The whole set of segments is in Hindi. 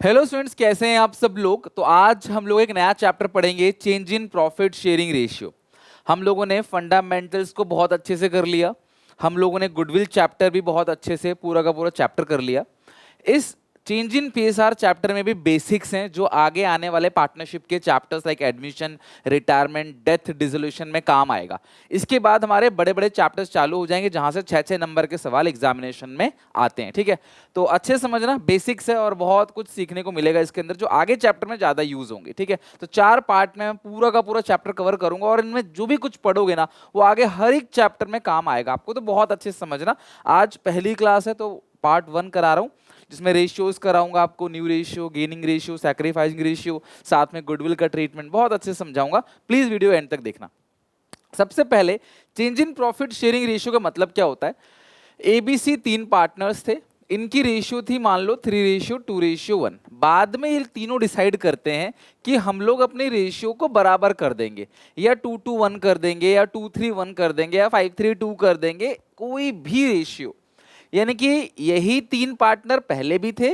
हेलो स्टूडेंट्स, कैसे हैं आप सब लोग। तो आज हम लोग एक नया चैप्टर पढ़ेंगे, change in profit sharing ratio. हम लोगों ने फंडामेंटल्स को बहुत अच्छे से कर लिया। हम लोगों ने गुडविल चैप्टर भी बहुत अच्छे से पूरा का पूरा चैप्टर कर लिया। इस चेंज इन पीएसआर चैप्टर में भी बेसिक्स हैं जो आगे आने वाले पार्टनरशिप के chapters like admission, retirement, death, dissolution में काम आएगा। इसके बाद हमारे बड़े बड़े चैप्टर्स चालू हो जाएंगे जहां से 6-6 नंबर के सवाल एग्जामिनेशन में आते हैं। ठीक है, तो अच्छे समझना, बेसिक्स है और बहुत कुछ सीखने को मिलेगा इसके अंदर जो आगे चैप्टर में ज्यादा यूज होंगे। ठीक है, तो 4 पार्ट में मैं पूरा का पूरा चैप्टर कवर करूंगा और इनमें जो भी कुछ पढ़ोगे ना वो आगे हर एक चैप्टर में काम आएगा आपको, तो बहुत अच्छे से समझना। आज पहली क्लास है तो पार्ट 1 करा रहा हूँ जिसमें रेशियोज कराऊंगा आपको, new ratio, gaining ratio, sacrificing ratio, साथ में गुडविल का ट्रीटमेंट बहुत अच्छे से समझाऊंगा। प्लीज वीडियो एंड तक देखना। सबसे पहले change in profit sharing ratio का मतलब क्या होता है। एबीसी 3 पार्टनर्स थे, इनकी रेशियो थी मान लो 3:2:1। बाद में ये तीनों डिसाइड करते हैं कि हम लोग अपने रेशियो को बराबर कर देंगे, या 2:1 कर देंगे, या 2:3:1 कर देंगे, या 5:3:2 कर देंगे, कोई भी रेशियो। यानी कि यही 3 पार्टनर पहले भी थे,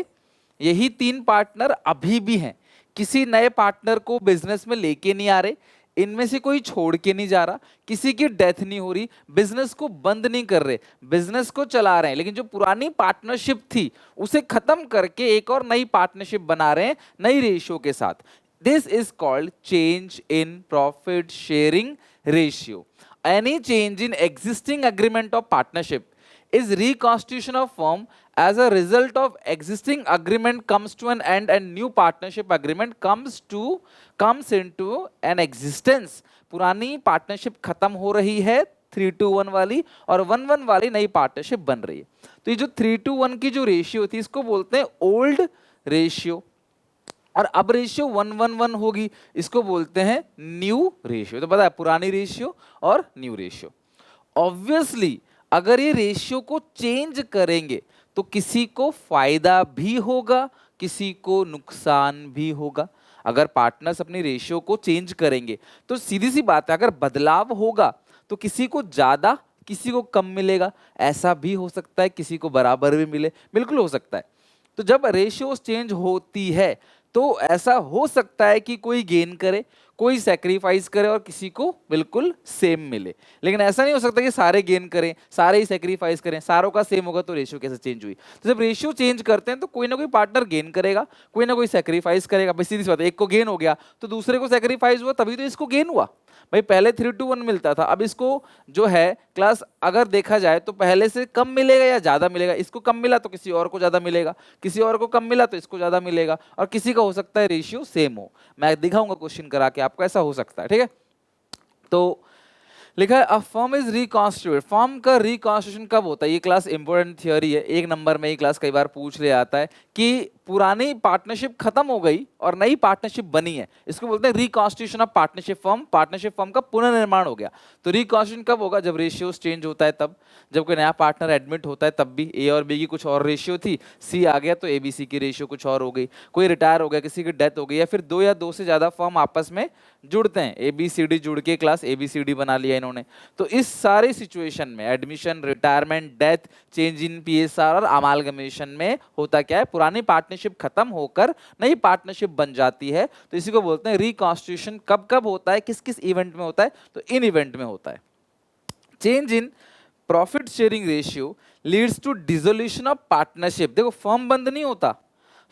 यही 3 पार्टनर अभी भी हैं। किसी नए पार्टनर को बिजनेस में लेके नहीं आ रहे, इनमें से कोई छोड़ के नहीं जा रहा, किसी की डेथ नहीं हो रही, बिजनेस को बंद नहीं कर रहे, बिजनेस को चला रहे हैं, लेकिन जो पुरानी पार्टनरशिप थी उसे खत्म करके एक और नई पार्टनरशिप बना रहे हैं नई रेशियो के साथ। This is called change in profit sharing ratio. Any change in existing agreement of partnership is reconstitution of firm as a result of existing agreement comes to an end and new partnership agreement comes into an existence। पुरानी पार्टनरशिप खत्म हो रही है 3:1 वाली, और 1:1 वाली नई पार्टनरशिप बन रही है। तो ये जो 3:1 की जो रेशियो थी इसको बोलते हैं ओल्ड रेशियो, और अब रेशियो 1:1 होगी, इसको बोलते हैं न्यू रेशियो। तो पता है पुरानी रेशियो और न्यू रेशियो। ऑब्वियसली अगर ये रेशियो को चेंज करेंगे तो किसी को फायदा भी होगा, किसी को नुकसान भी होगा। अगर पार्टनर्स अपनी रेशियो को चेंज करेंगे तो सीधी सी बात है, अगर बदलाव होगा तो किसी को ज्यादा, किसी को कम मिलेगा। ऐसा भी हो सकता है किसी को बराबर भी मिले, बिल्कुल हो सकता है। तो जब रेशियो चेंज होती है तो ऐसा हो सकता है कि कोई गेन करे, कोई सैक्रिफाइस करे और किसी को बिल्कुल सेम मिले। लेकिन ऐसा नहीं हो सकता कि सारे गेन करें, सारे ही सैक्रिफाइस करें, सारों का सेम होगा तो रेशियो कैसे चेंज हुई। तो जब रेशियो चेंज करते हैं तो कोई ना कोई पार्टनर गेन करेगा, कोई ना कोई सैक्रिफाइस करेगा। भाई सीधी सी बात है, एक को गेन हो गया तो दूसरे को सैक्रिफाइस हुआ, तभी तो इसको गेन हुआ। भाई पहले 3:1 मिलता था, अब इसको जो है क्लास अगर देखा जाए तो पहले से कम मिलेगा या ज्यादा मिलेगा। इसको कम मिला तो किसी और को ज्यादा मिलेगा, किसी और को कम मिला तो इसको ज्यादा मिलेगा, और किसी का हो सकता है रेशियो सेम हो। मैं दिखाऊंगा क्वेश्चन करा के आपको, ऐसा हो सकता है। ठीक है, तो लिखा है a firm is reconstituted. Firm का रिकॉन्स्टिट्यूशन कब होता है, ये क्लास इंपॉर्टेंट थियोरी है, 1 नंबर में ये क्लास कई बार पूछ ले आता है कि पुरानी पार्टनरशिप खत्म हो गई और नई पार्टनरशिप बनी है, इसको बोलते हैं reconstitution of partnership firm. Partnership firm का पुनर्निर्माण हो गया। तो रिकॉन्स्टिट्यूशन कब होगा, जब रेशियोज चेंज होता है तब, जब कोई नया पार्टनर एडमिट होता है तब भी। ए और बी की कुछ और रेशियो थी, सी आ गया तो ए बी सी की रेशियो कुछ और हो गई, कोई रिटायर हो गया, किसी की डेथ हो गई, या फिर 2 या 2 से ज्यादा फर्म आपस में जुड़ते हैं, ए बी सी डी जुड़ के class A B C D बना लिया इन्होंने। तो इस सारे सिचुएशन में admission, retirement, death, change in PSR और अमालगमेशन में होता क्या है, पुरानी पार्टनरशिप खत्म होकर नई पार्टनरशिप बन जाती है। तो इसी को बोलते हैं रिकॉन्स्टिट्यूशन। कब कब होता है, किस किस इवेंट में होता है, तो इन इवेंट में होता है। Change in profit sharing ratio leads to dissolution of partnership. देखो फर्म बंद नहीं होता,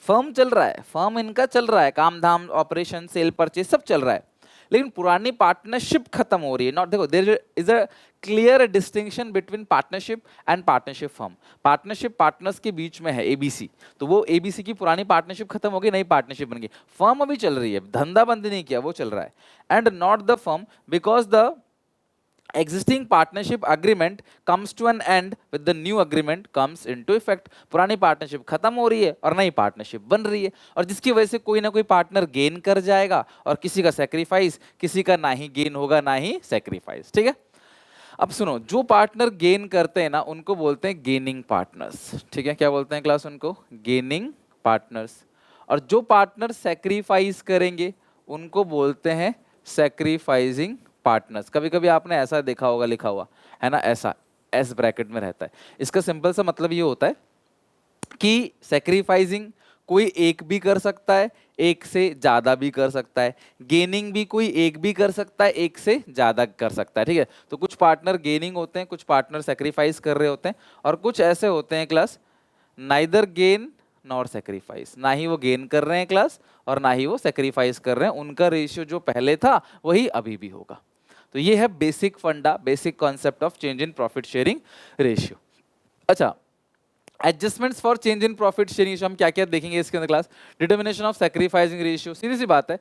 फर्म चल रहा है, फर्म इनका चल रहा है, काम धाम, ऑपरेशन, सेल, परचेज सब चल रहा है, लेकिन पुरानी पार्टनरशिप खत्म हो रही है। नॉट, देखो there is a clear distinction between partnership and partnership firm. Partnership partners के बीच में है एबीसी, तो वो एबीसी की पुरानी पार्टनरशिप खत्म हो गई, नई पार्टनरशिप बन गई। फर्म अभी चल रही है, धंधा बंद नहीं किया, वो चल रहा है। And not the firm, because the existing partnership agreement comes to an end with the new agreement comes into effect। पुरानी पार्टनरशिप खत्म हो रही है और नई पार्टनरशिप बन रही है, और जिसकी वजह से कोई ना कोई पार्टनर गेन कर जाएगा और किसी का सैक्रिफाइस, किसी का ना ही गेन होगा ना ही सैक्रिफाइस। ठीक है, अब सुनो, जो पार्टनर गेन करते हैं ना उनको बोलते हैं गेनिंग पार्टनर्स। ठीक है, क्या बोलते हैं क्लास उनको, गेनिंग पार्टनर्स। और जो पार्टनर सैक्रिफाइस करेंगे उनको बोलते हैं सैक्रिफाइसिंग पार्टनर्स। कभी कभी आपने ऐसा देखा होगा लिखा हुआ है ना, ऐसा एस ब्रैकेट में रहता है। इसका सिंपल सा मतलब ये होता है कि सैक्रिफाइसिंग कोई एक भी कर सकता है, एक से ज्यादा भी कर सकता है। गेनिंग भी कोई एक भी कर सकता है, एक से ज्यादा कर सकता है, ठीक है। तो कुछ पार्टनर गेनिंग होते हैं, कुछ पार्टनर सेक्रीफाइस कर रहे होते हैं, और कुछ ऐसे होते हैं class neither gain nor sacrifice, ना ही वो गेन कर रहे हैं क्लास और ना ही वो सेक्रीफाइस कर रहे हैं, उनका रेशियो जो पहले था वही अभी भी होगा। तो ये है बेसिक फंडा, basic concept of change in profit sharing ratio. अच्छा, adjustments for change in profit sharing ratio हम क्या क्या देखेंगे इसके अंदर class. Determination of sacrificing ratio, सीधी सी बात है,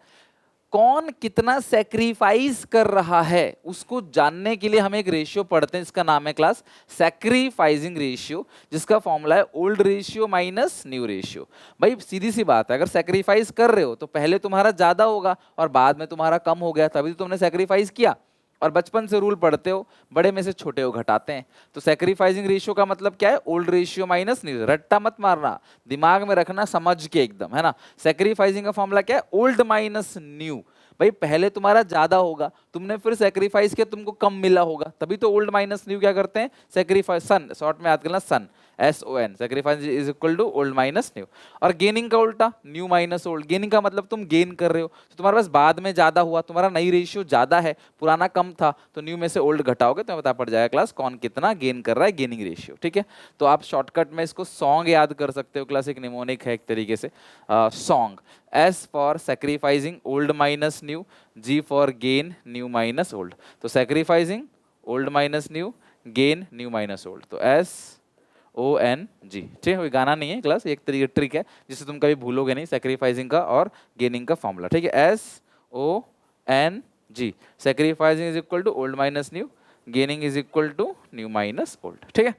कौन कितना सैक्रिफाइस कर रहा है उसको जानने के लिए हम एक रेशियो पढ़ते हैं, इसका नाम है क्लास सैक्रिफाइसिंग रेशियो, जिसका फॉर्मूला है old ratio minus new ratio. भाई सीधी सी बात है, अगर सैक्रिफाइस कर रहे हो तो पहले तुम्हारा ज्यादा होगा और बाद में तुम्हारा कम हो गया, तभी तो तुमने सैक्रिफाइस किया। और बचपन से रूल पढ़ते हो, बड़े में से छोटे को घटाते हैं। तो सैक्रिफाइसिंग रेशियो का मतलब क्या है, ओल्ड रेशियो माइनस न्यू। रट्टा मत मारना, दिमाग में रखना समझ के एकदम, है ना। सैक्रिफाइसिंग का फॉर्मूला क्या है, ओल्ड माइनस न्यू। भाई पहले तुम्हारा ज्यादा होगा, तुमने फिर सैक्रिफाइस किया, तुमको कम मिला होगा, तभी तो ओल्ड माइनस न्यू क्या करते हैं, सैक्रिफाइस, सन शॉर्ट में याद करना, son SON, sacrifice is equal to old minus new. और गेनिंग का उल्टा, न्यू माइनस ओल्ड। गेनिंग का मतलब तुम गेन कर रहे हो, तो तुम्हारे पास बाद में ज्यादा हुआ, तुम्हारा नई रेशियो ज्यादा है, पुराना कम था, तो न्यू में से ओल्ड घटाओगे तो पता पड़ जाएगा क्लास कौन कितना गेन कर रहा है, गेनिंग रेशियो, ठीक है। तो आप शॉर्टकट में इसको सॉन्ग याद कर सकते हो क्लास, एक निमोनिक है एक तरीके से song. S for sacrificing old minus new, G for gain new minus old. तो sacrificing old minus new, gain new minus old, तो SONG, ठीक है। कोई गाना नहीं है क्लास, एक तरीके ट्रिक है जिससे तुम कभी भूलोगे नहीं, सैक्रिफाइसिंग का और गेनिंग का फॉर्मूला, ठीक है। SONG, sacrificing is equal to old minus new, gaining is equal to new minus old, ठीक है।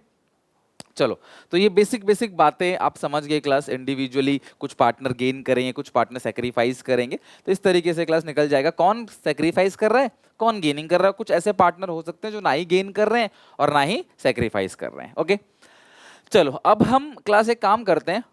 चलो, तो ये बेसिक बेसिक बातें आप समझ गए क्लास। इंडिविजुअली कुछ पार्टनर गेन करेंगे, कुछ पार्टनर सेक्रीफाइस करेंगे, तो इस तरीके से क्लास निकल जाएगा कौन सेक्रीफाइस कर रहा है, कौन गेनिंग कर रहा है। कुछ ऐसे पार्टनर हो सकते हैं जो ना ही गेन कर रहे हैं और ना ही सेक्रीफाइस कर रहे हैं, ओके। चलो, अब हम क्लास एक काम करते हैं,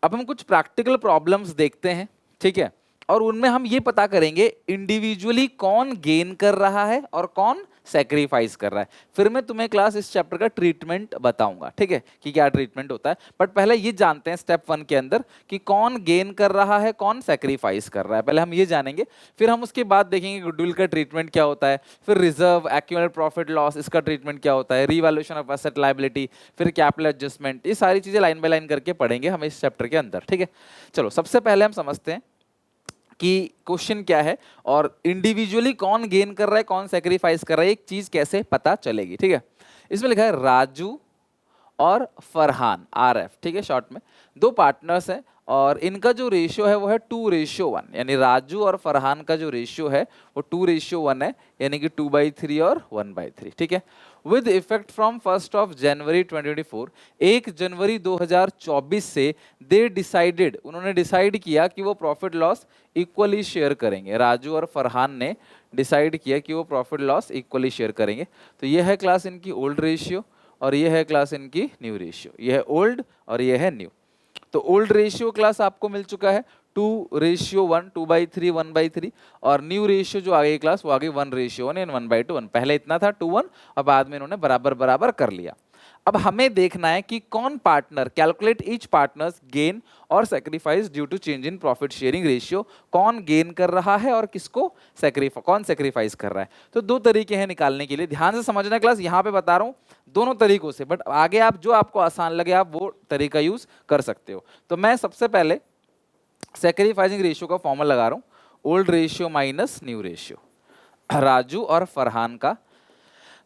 अब हम कुछ प्रैक्टिकल प्रॉब्लम्स देखते हैं, ठीक है। और उनमें हम ये पता करेंगे इंडिविजुअली कौन गेन कर रहा है और कौन सेक्रीफाइस कर रहा है। फिर मैं तुम्हें क्लास इस चैप्टर का ट्रीटमेंट बताऊंगा, ठीक है, कि क्या ट्रीटमेंट होता है। बट पहले ये जानते हैं स्टेप 1 के अंदर कि कौन गेन कर रहा है, कौन सेक्रीफाइस कर रहा है, पहले हम ये जानेंगे। फिर हम उसके बाद देखेंगे गुडविल का ट्रीटमेंट क्या होता है, फिर रिजर्व, एक्यूमुलेटेड प्रॉफिट लॉस, इसका ट्रीटमेंट क्या होता है, रीवैल्यूएशन ऑफ एसेट लायबिलिटी, फिर कैपिटल एडजस्टमेंट, ये सारी चीजें लाइन बाय लाइन करके पढ़ेंगे हम इस चैप्टर के अंदर, ठीक है। चलो, सबसे पहले हम समझते हैं कि क्वेश्चन क्या है और इंडिविजुअली कौन गेन कर रहा है, कौन सेक्रीफाइस कर रहा है, एक चीज कैसे पता चलेगी, ठीक है। इसमें लिखा है राजू और फरहान, RF, ठीक है, शॉर्ट में। दो पार्टनर्स हैं और इनका जो रेशियो है वो है 2:1, यानी राजू और फरहान का जो रेशियो है वो 2:1 है, यानी कि 2/3 और 1/3, ठीक है। विद इफेक्ट फ्रॉम 1 जनवरी 2024, 1 जनवरी 2024 से दे डिसाइडेड, उन्होंने डिसाइड किया कि वो प्रॉफिट लॉस इक्वली शेयर करेंगे। राजू और फरहान ने डिसाइड किया कि वो प्रॉफिट लॉस इक्वली शेयर करेंगे। तो ये है क्लास इनकी ओल्ड रेशियो और ये है क्लास इनकी न्यू रेशियो, ये है ओल्ड और ये है न्यू। तो ओल्ड रेशियो क्लास आपको मिल चुका है 2:1, 2/3, 1/3, और न्यू रेशियो जो आ गई क्लास वो आ गई 1:1 एंड 1/2। पहले इतना था 2:1 और बाद में इन्होंने बराबर बराबर कर लिया। अब हमें देखना है कि कौन partner, calculate each partners gain और sacrifice due to change in profit sharing ratio, कौन गेन कर रहा है और किसको कौन सेक्रीफाइस कर रहा है। तो दो तरीके हैं निकालने के लिए, ध्यान से समझना क्लास, यहाँ पे बता रहा हूँ दोनों तरीकों से, बट आगे आप जो आपको आसान लगे आप वो तरीका यूज कर सकते हो। तो मैं सबसे पहले सेक्रीफाइसिंग रेशियो का फॉर्मूला लगा रहा हूँ, old ratio minus new ratio. Raju और फरहान का,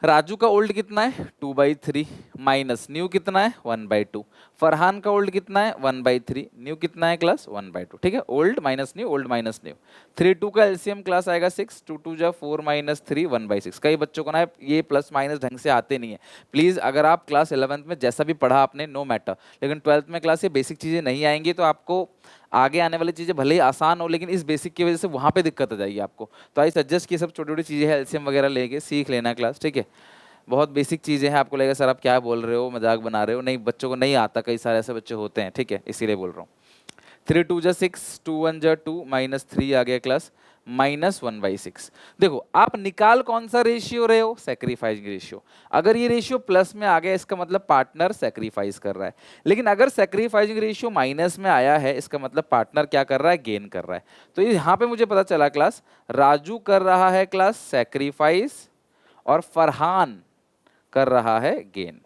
राजू का ओल्ड कितना है 2/3 माइनस न्यू कितना है 1/2, फरहान का ओल्ड कितना है 1/3, न्यू कितना है क्लास 1/2, ठीक है। Old minus new, old minus new. 3 2 का एलसीएम क्लास आएगा 6, 2 2 जा 4 माइनस 3 1/6। कई बच्चों को ना ये प्लस माइनस ढंग से आते नहीं है। प्लीज अगर आप क्लास 11th में जैसा भी पढ़ा आपने नो मैटर, लेकिन 12th में क्लास ये बेसिक चीजें नहीं आएंगी तो आपको आगे आने वाली चीजें भले ही आसान हो लेकिन इस बेसिक की वजह से वहां पे दिक्कत आ जाएगी आपको। तो आई सजेस्ट की सब छोटी छोटी चीजें हैं, एलसीएम वगैरह लेके सीख लेना क्लास, ठीक है। बहुत बेसिक चीजें हैं, आपको लगेगा सर आप क्या बोल रहे हो, मजाक बना रहे हो, नहीं, बच्चों को नहीं आता, कई सारे ऐसे बच्चे होते हैं, ठीक है, इसीलिए बोल रहा हूँ। 3 2 जा 6, 2 1 जा 2 माइनस 3 आ गया क्लास -1/6। देखो आप निकाल कौन सा रेशियो रहे हो, सैक्रिफाइसिंग रेशियो। अगर ये रेशियो प्लस में आ गया इसका मतलब पार्टनर सैक्रिफाइस कर रहा है, लेकिन अगर सैक्रिफाइसिंग रेशियो माइनस में आया है इसका मतलब पार्टनर क्या कर रहा है, गेन कर रहा है। तो यहाँ पे मुझे पता चला क्लास राजू कर रहा है क्लास सैक्रिफाइस और फरहान कर रहा है गेन।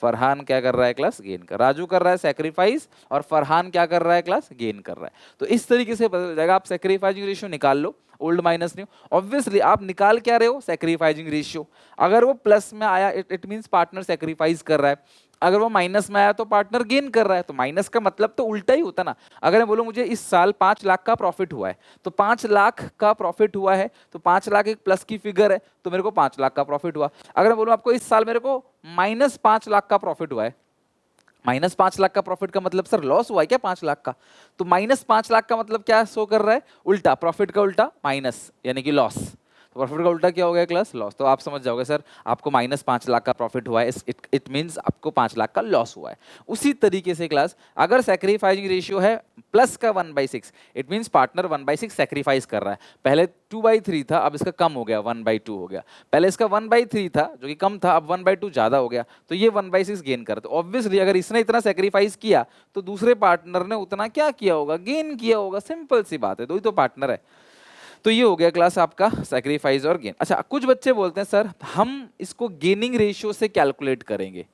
फरहान क्या कर रहा है क्लास, गेन कर। राजू कर रहा है सैक्रिफाइस और फरहान क्या कर रहा है क्लास, गेन कर रहा है। तो इस तरीके से पता चल जाएगा। आप सैक्रिफाइसिंग रेशियो निकाल लो, ओल्ड माइनस न्यू। ऑब्वियसली आप निकाल क्या रहे हो, सैक्रिफाइसिंग रेशियो। अगर वो प्लस में आया इट मींस पार्टनर सैक्रिफाइस कर रहा है, अगर वो माइनस में आया तो पार्टनर गेन कर रहा है। तो माइनस का मतलब तो उल्टा ही होता ना। अगर मैं बोलूं मुझे इस साल 5 लाख का प्रॉफिट हुआ है, तो 5 लाख का प्रॉफिट हुआ है, तो 5 लाख एक प्लस की फिगर है, तो मेरे को 5 लाख का प्रॉफिट हुआ। अगर मैं बोलूं आपको इस साल मेरे को -5 लाख का प्रॉफिट हुआ है, -5 लाख का प्रॉफिट का मतलब सर लॉस हुआ है क्या 5 लाख का, तो -5 लाख का मतलब क्या शो कर रहा है, उल्टा, प्रॉफिट का उल्टा माइनस यानी कि लॉस। तो प्रॉफिट का उल्टा क्या हो गया क्लास, लॉस। तो आप समझ जाओगे सर आपको -5 लाख का प्रॉफिट हुआ है, इट मींस आपको 5 लाख का लॉस हुआ है। उसी तरीके से क्लास अगर सैक्रिफाइसिंग रेशियो है प्लस का 1/6, इट मींस पार्टनर 1/6 सैक्रिफाइस कर रहा है। पहले 2/3 था, अब इसका कम हो गया 1/2 हो गया। पहले इसका 1/3 था जो कि कम था, अब 1/2 ज्यादा हो गया, तो ये 1/6 गेन कर। तो ऑब्वियसली अगर इसने इतना सैक्रिफाइस किया तो दूसरे पार्टनर ने उतना क्या किया होगा, गेन किया होगा। सिंपल सी बात है, दो ही तो पार्टनर है। तो ये हो गया क्लास आपका सैक्रिफाइस और गेन। अच्छा, कुछ बच्चे बोलते हैं सर हम इसको गेनिंग रेशियो से कैलकुलेट करेंगे।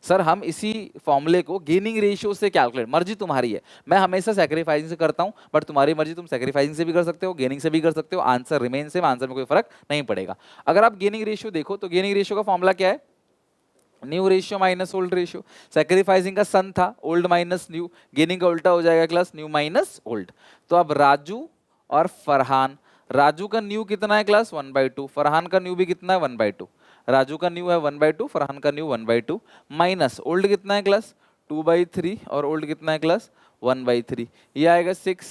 सर हम इसी फॉर्मूले को गेनिंग रेशियो से कैलकुलेट, मर्जी तुम्हारी है। मैं हमेशा सैक्रिफाइसिंग से करता हूं, बट तुम्हारी मर्जी, तुम सैक्रिफाइसिंग से भी कर सकते हो, गेनिंग से भी कर सकते हो। आंसर रिमेन सेम, आंसर में कोई फर्क नहीं पड़ेगा। अगर आप गेनिंग रेशियो देखो तो गेनिंग रेशियो का फॉर्मूला क्या है, new ratio minus old ratio. Sacrificing का सन था ओल्ड माइनस न्यू, गेनिंग का उल्टा हो जाएगा क्लास न्यू माइनस ओल्ड। तो अब राजू और फरहान, राजू का न्यू कितना है क्लास 1/2, फरहान का न्यू भी कितना है 1/2। राजू का न्यू है 1/2, फरहान का न्यू 1/2, माइनस ओल्ड कितना है क्लास 2/3 और ओल्ड कितना है क्लास 1/3। ये आएगा 6,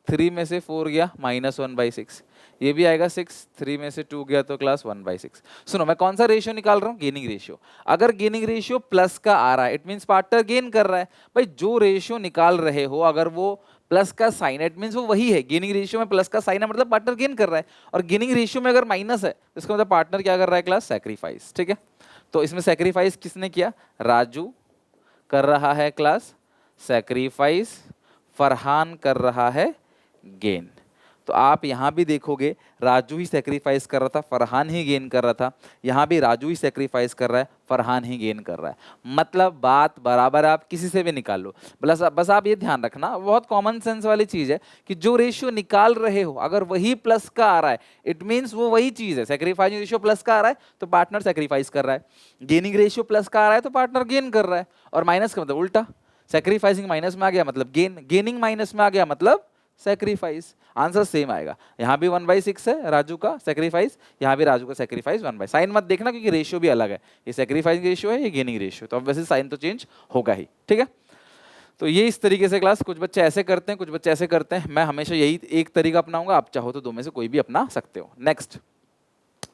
3 में से 4 गया -1/6। ये भी आएगा 6, 3 में से 2 गया तो क्लास 1/6। सुनो मैं कौन सा रेशियो निकाल रहा हूँ, गेनिंग रेशियो। अगर गेनिंग रेशियो प्लस का आ रहा है इट मींस पार्टनर गेन कर रहा है। भाई जो रेशियो निकाल रहे हो अगर वो प्लस का साइन, इट मींस वो वही है। गेनिंग रेशियो में प्लस का साइन है मतलब पार्टनर गेन कर रहा है, और गेनिंग रेशियो में अगर माइनस है तो इसका मतलब पार्टनर क्या कर रहा है क्लास, सैक्रिफाइस। ठीक है, तो इसमें सैक्रिफाइस किसने किया, राजू कर रहा है क्लास सैक्रिफाइस, फरहान कर रहा है गेन। तो आप यहां भी देखोगे राजू ही सैक्रिफाइस कर रहा था, फरहान ही गेन कर रहा था। यहां भी राजू ही सैक्रिफाइस कर रहा है, फरहान ही गेन कर रहा है। मतलब बात बराबर, आप किसी से भी निकाल लो। बस आप ये ध्यान रखना, बहुत कॉमन सेंस वाली चीज है कि जो रेशियो निकाल रहे हो अगर वही प्लस का आ रहा है इट मींस वो वही चीज है। सैक्रिफाइसिंग रेशियो प्लस का आ रहा है तो पार्टनर सैक्रिफाइस कर रहा है, गेनिंग रेशियो प्लस का आ रहा है तो पार्टनर गेन कर रहा है, और माइनस का मतलब उल्टा। सैक्रिफाइसिंग माइनस में आ गया मतलब गेन, गेनिंग माइनस में आ गया मतलब सैक्रिफाइस। आंसर सेम आएगा। यहां भी 1/6 है राजू का सैक्रिफाइस, यहां भी राजू का सैक्रिफाइस 1/, साइन मत देखना क्योंकि रेशियो भी अलग है। ये सैक्रिफाइसिंग रेशियो है, ये गेनिंग रेशियो, तो ऑब्वियसली साइन तो चेंज होगा ही। ठीक है, तो ये इस तरीके से क्लास, कुछ बच्चे ऐसे करते हैं कुछ बच्चे ऐसे करते हैं। मैं हमेशा यही एक तरीका अपनाऊंगा, आप चाहो तो दो में से कोई भी अपना सकते हो। नेक्स्ट,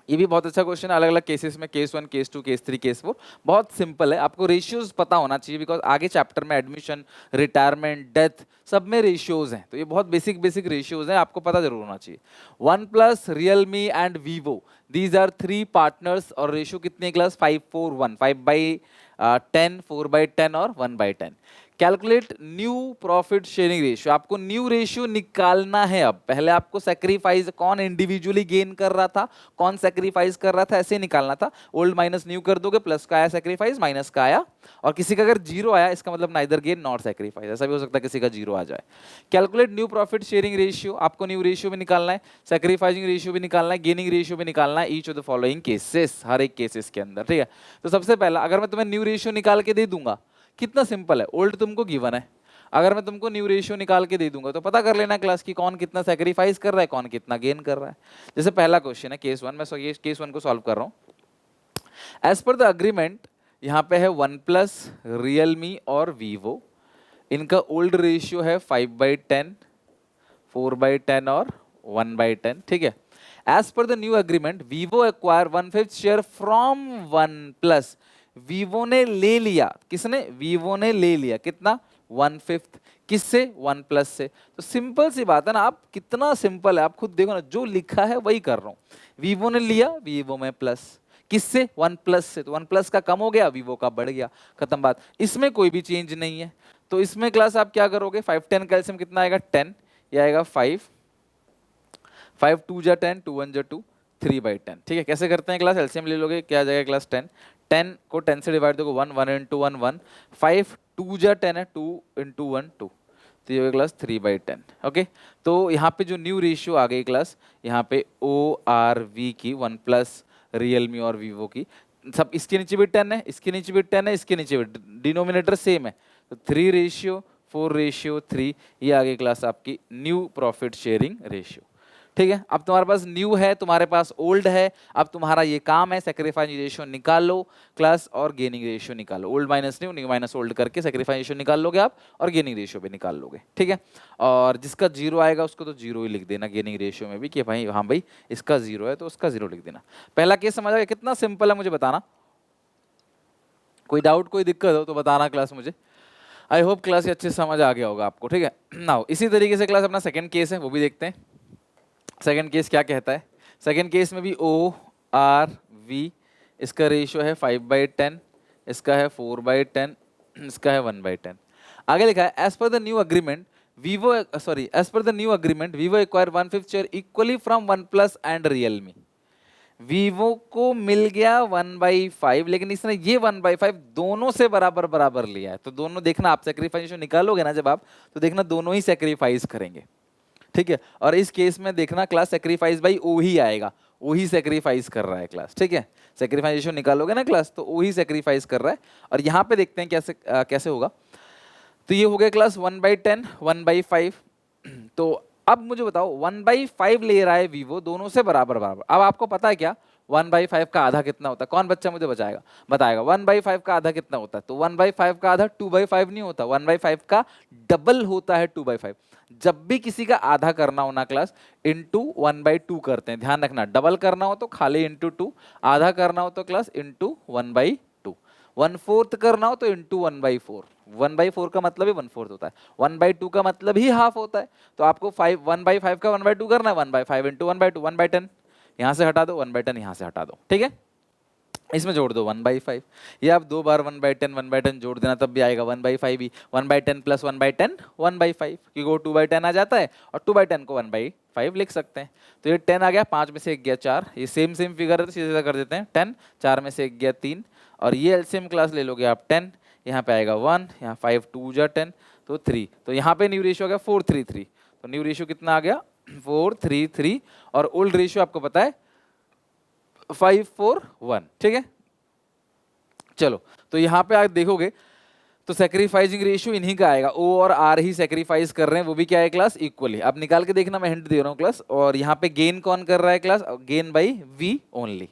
ये भी बहुत अच्छा क्वेश्चन है, अलग अलग केसेस में, केस 1, केस 2, केस 3, केस 4। बहुत सिंपल है, आपको रेशियोज पता होना चाहिए बिकॉज आगे चैप्टर में एडमिशन, रिटायरमेंट, डेथ सब में रेशियोज हैं। तो ये बहुत बेसिक बेसिक रेशियोज हैं, आपको पता जरूर होना चाहिए। OnePlus, Realme and Vivo, these are 3 partners, और रेशियो कितनी है क्लास 5:4:1, 5/10, 4/10 और 1/10। Calculate new profit sharing ratio, आपको न्यू रेशियो निकालना है। अब पहले आपको सैक्रिफाइस कौन इंडिविजुअली गेन कर रहा था, कौन सैक्रिफाइस कर रहा था, ऐसे निकालना था। ओल्ड माइनस न्यू कर दोगे, प्लस का आया सैक्रिफाइस, माइनस का आया, और किसी का अगर जीरो आया इसका मतलब नाइदर गेन नॉट सैक्रिफाइस, ऐसा भी हो सकता है किसी का जीरो आ जाए। Calculate new profit sharing ratio, आपको न्यू रेशियो भी निकालना है, सैक्रिफाइसिंग रेशियो भी निकालना है, गेनिंग रेशियो भी निकालना है, each of the following cases, हर एक केसेस के अंदर। ठीक है, तो सबसे पहला अगर मैं तुम्हें न्यू रेशियो निकाल के दे दूंगा, कितना सिंपल है, ओल्ड तुमको गिवन है, अगर मैं तुमको न्यू रेशियो निकाल के दे दूंगा तो पता कर लेना क्लास की कौन कितना सैक्रिफाइस कर रहा है, कौन कितना गेन कर रहा है। जैसे पहला क्वेश्चन है केस 1, मैं ये केस 1 को सॉल्व कर रहा हूं। एज पर द अग्रीमेंट, यहां पे है OnePlus, Realme और Vivo, इनका ओल्ड रेशियो है 5/10, 4/10 और 1/10। ठीक है, as per the new agreement Vivo acquire 1/5 share from OnePlus, Vivo ने ले लिया, किसने, वीवो ने ले लिया कितना 1/5 किससे 1 प्लस से। तो सिंपल सी बात है ना, आप कितना सिंपल है, आप खुद देखो ना, जो लिखा है वही कर रहा हूँ। वीवो ने लिया, वीवो में प्लस किससे 1 प्लस से, तो 1 प्लस का कम हो गया, वीवो का बढ़ गया, खत्म बात। इसमें कोई भी चेंज नहीं है। तो इसमें क्लास आप क्या करोगे, 5 10 कैल्सियम कितना आएगा 10, ये आएगा 5 5 2 जा 10, 2 1 जा 2, 3/10। ठीक है, कैसे करते हैं क्लास, एलसीएम ले लोगे, क्या आ जाएगा क्लास 10, 10 को 10 से डिवाइड दोगे 1 1 इंटू 1 1, 5 2 जा 10 है, 2 इंटू 1 2, तो ये होगा क्लास 3/10। ओके, तो यहाँ पे जो न्यू रेशियो आ गई क्लास, यहाँ पे ओ आर वी की 1 प्लस रियलमी और वीवो की, सब इसके नीचे भी 10 है, इसके नीचे भी 10 है, इसके नीचे भी, डिनोमिनेटर सेम है, तो 3:4:3, ये आ गई क्लास आपकी न्यू प्रॉफिट शेयरिंग रेशियो। ठीक है, अब तुम्हारे पास न्यू है, तुम्हारे पास ओल्ड है, अब तुम्हारा ये काम है सेक्रीफाइस रेशियो निकालो क्लास और गेनिंग रेशियो निकालो, old minus new, new minus old करके सेक्रीफाइस रेशियो निकाल लोगे आप और गेनिंग रेशियो भी निकाल लोगे। ठीक है, और जिसका जीरो आएगा उसको तो जीरो ही लिख देना गेनिंग रेशियो में भी, कि भाई हाँ भाई इसका जीरो है तो उसका जीरो लिख देना। पहला केस समझ आ गया, कितना सिंपल है मुझे बताना, कोई डाउट कोई दिक्कत हो तो बताना क्लास मुझे। आई होप क्लास ये अच्छे से समझ आ गया होगा आपको। ठीक है, नाउ इसी तरीके से क्लास अपना सेकंड केस है वो भी देखते हैं। सेकंड केस क्या कहता है, सेकंड केस में भी ओ आर वी, इसका रेशियो है 5/10, इसका है 4/10, इसका है 1/10। आगे लिखा है as per the new agreement Vivo, sorry as per the new agreement Vivo acquire 1/5 share equally from OnePlus and Realme. Vivo को मिल गया 1/5, लेकिन इसने ये 1/5 दोनों से बराबर बराबर लिया है, तो दोनों देखना, आप सेक्रीफाइस निकालोगे ना जब आप, तो देखना दोनों ही सेक्रीफाइस करेंगे। ठीक है, और इस केस में देखना क्लास सेक्रीफाइस बाई ओ ही आएगा, ओ ही सेक्रीफाइस कर रहा है क्लास। ठीक है, सेक्रीफाइस निकालोगे ना क्लास, तो ओ ही सेक्रीफाइस कर रहा है। और यहाँ पे देखते हैं कैसे कैसे होगा। तो ये हो गया क्लास 1/10 1/5। तो अब मुझे बताओ 1/5 ले रहा है वीवो, दोनों से बराबर बराबर। अब आपको पता है क्या 1/5 का आधा कितना होता है, कौन बच्चा मुझे बताएगा 1/5 का आधा कितना होता है। तो 1/5 का आधा 2/5 नहीं होता, 1/5 का डबल होता है 2/5। जब भी किसी का आधा करना हो ना क्लास, इंटू 1/2 करते हैं, ध्यान रखना, डबल करना हो तो खाली इंटू 2, आधा करना हो तो क्लास इंटू 1/2, 1/4 करना हो तो इंटू 1/4, 1/4 का मतलब ही 1/4 होता है, 1/2 का मतलब ही हाफ होता है। तो आपको 1/5 का 1/2 करना है, 1/5 इंटू 1/2, 1/10 यहाँ से हटा दो, 1/10 यहाँ से हटा दो। ठीक है, इसमें जोड़ दो 1/5, ये आप दो बार 1/10 1/10 जोड़ देना तब भी आएगा 1/5 ही, 1/10 प्लस 1/10 1/5, क्योंकि वो 2/10 आ जाता है और 2/10 को 1/5 लिख सकते हैं। तो ये 10 आ गया, 5 में से 1 गया 4, ये सेम सेम फिगर है तो सीधे कर देते हैं 10, 4 में से 1 गया 3, और ये एलसीएम क्लास ले लोगे आप 10, यहाँ पे आएगा 1, यहाँ 5 2 जा 10 तो 3, तो यहाँ पे न्यू रेशियो आ गया 4:3:3, तो न्यू रेशियो कितना आ गया 4:3:3, और ओल्ड रेशियो आपको पता है 5:4:1। ठीक है, चलो तो यहाँ पे आप देखोगे तो सेक्रीफाइसिंग रेशियो इन्हीं का आएगा, ओ और आर ही सेक्रीफाइस कर रहे हैं, वो भी क्या है क्लास इक्वली। अब निकाल के देखना, मैं हिंट दे रहा हूँ क्लास, और यहाँ पे गेन कौन कर रहा है class, gain by V only.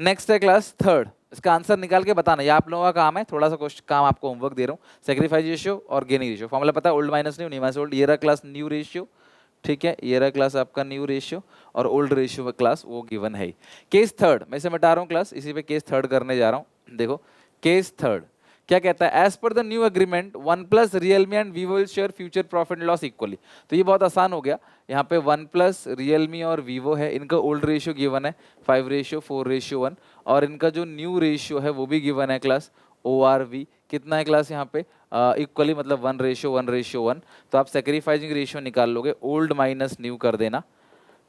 Next है क्लास थर्ड, इसका आंसर निकाल के बताना, ये आप लोगों का काम है, थोड़ा सा क्वेश्चन काम आपको होमवर्क दे रहा हूँ। सेक्रीफाइस रेशियो और गेनिंग रेशियो फॉर्मूला पता है, old minus new, new minus old, ये रहा क्लास न्यू रेशियो। ठीक है, ये रहा क्लास आपका न्यू रेशियो, और ओल्ड रेशियो क्लास वो गिवन है ही। केस थर्ड मैं इसे मिटा रहा हूँ क्लास, इसी पे केस थर्ड करने जा रहा हूँ। देखो केस थर्ड क्या कहता है, as per the new agreement 1 plus Realme and Vivo will share future profit and loss equally. तो ये बहुत आसान हो गया, यहाँ पे 1 प्लस रियलमी और वीवो है, इनका ओल्ड रेशियो गिवन है 5:4:1, और इनका जो न्यू रेशियो है वो भी गिवन है क्लास ओ आर वी, कितना है क्लास यहाँ पे इक्वली, मतलब 1:1:1। तो आप सेक्रीफाइसिंग रेशियो निकाल लोगे, ओल्ड माइनस न्यू कर देना।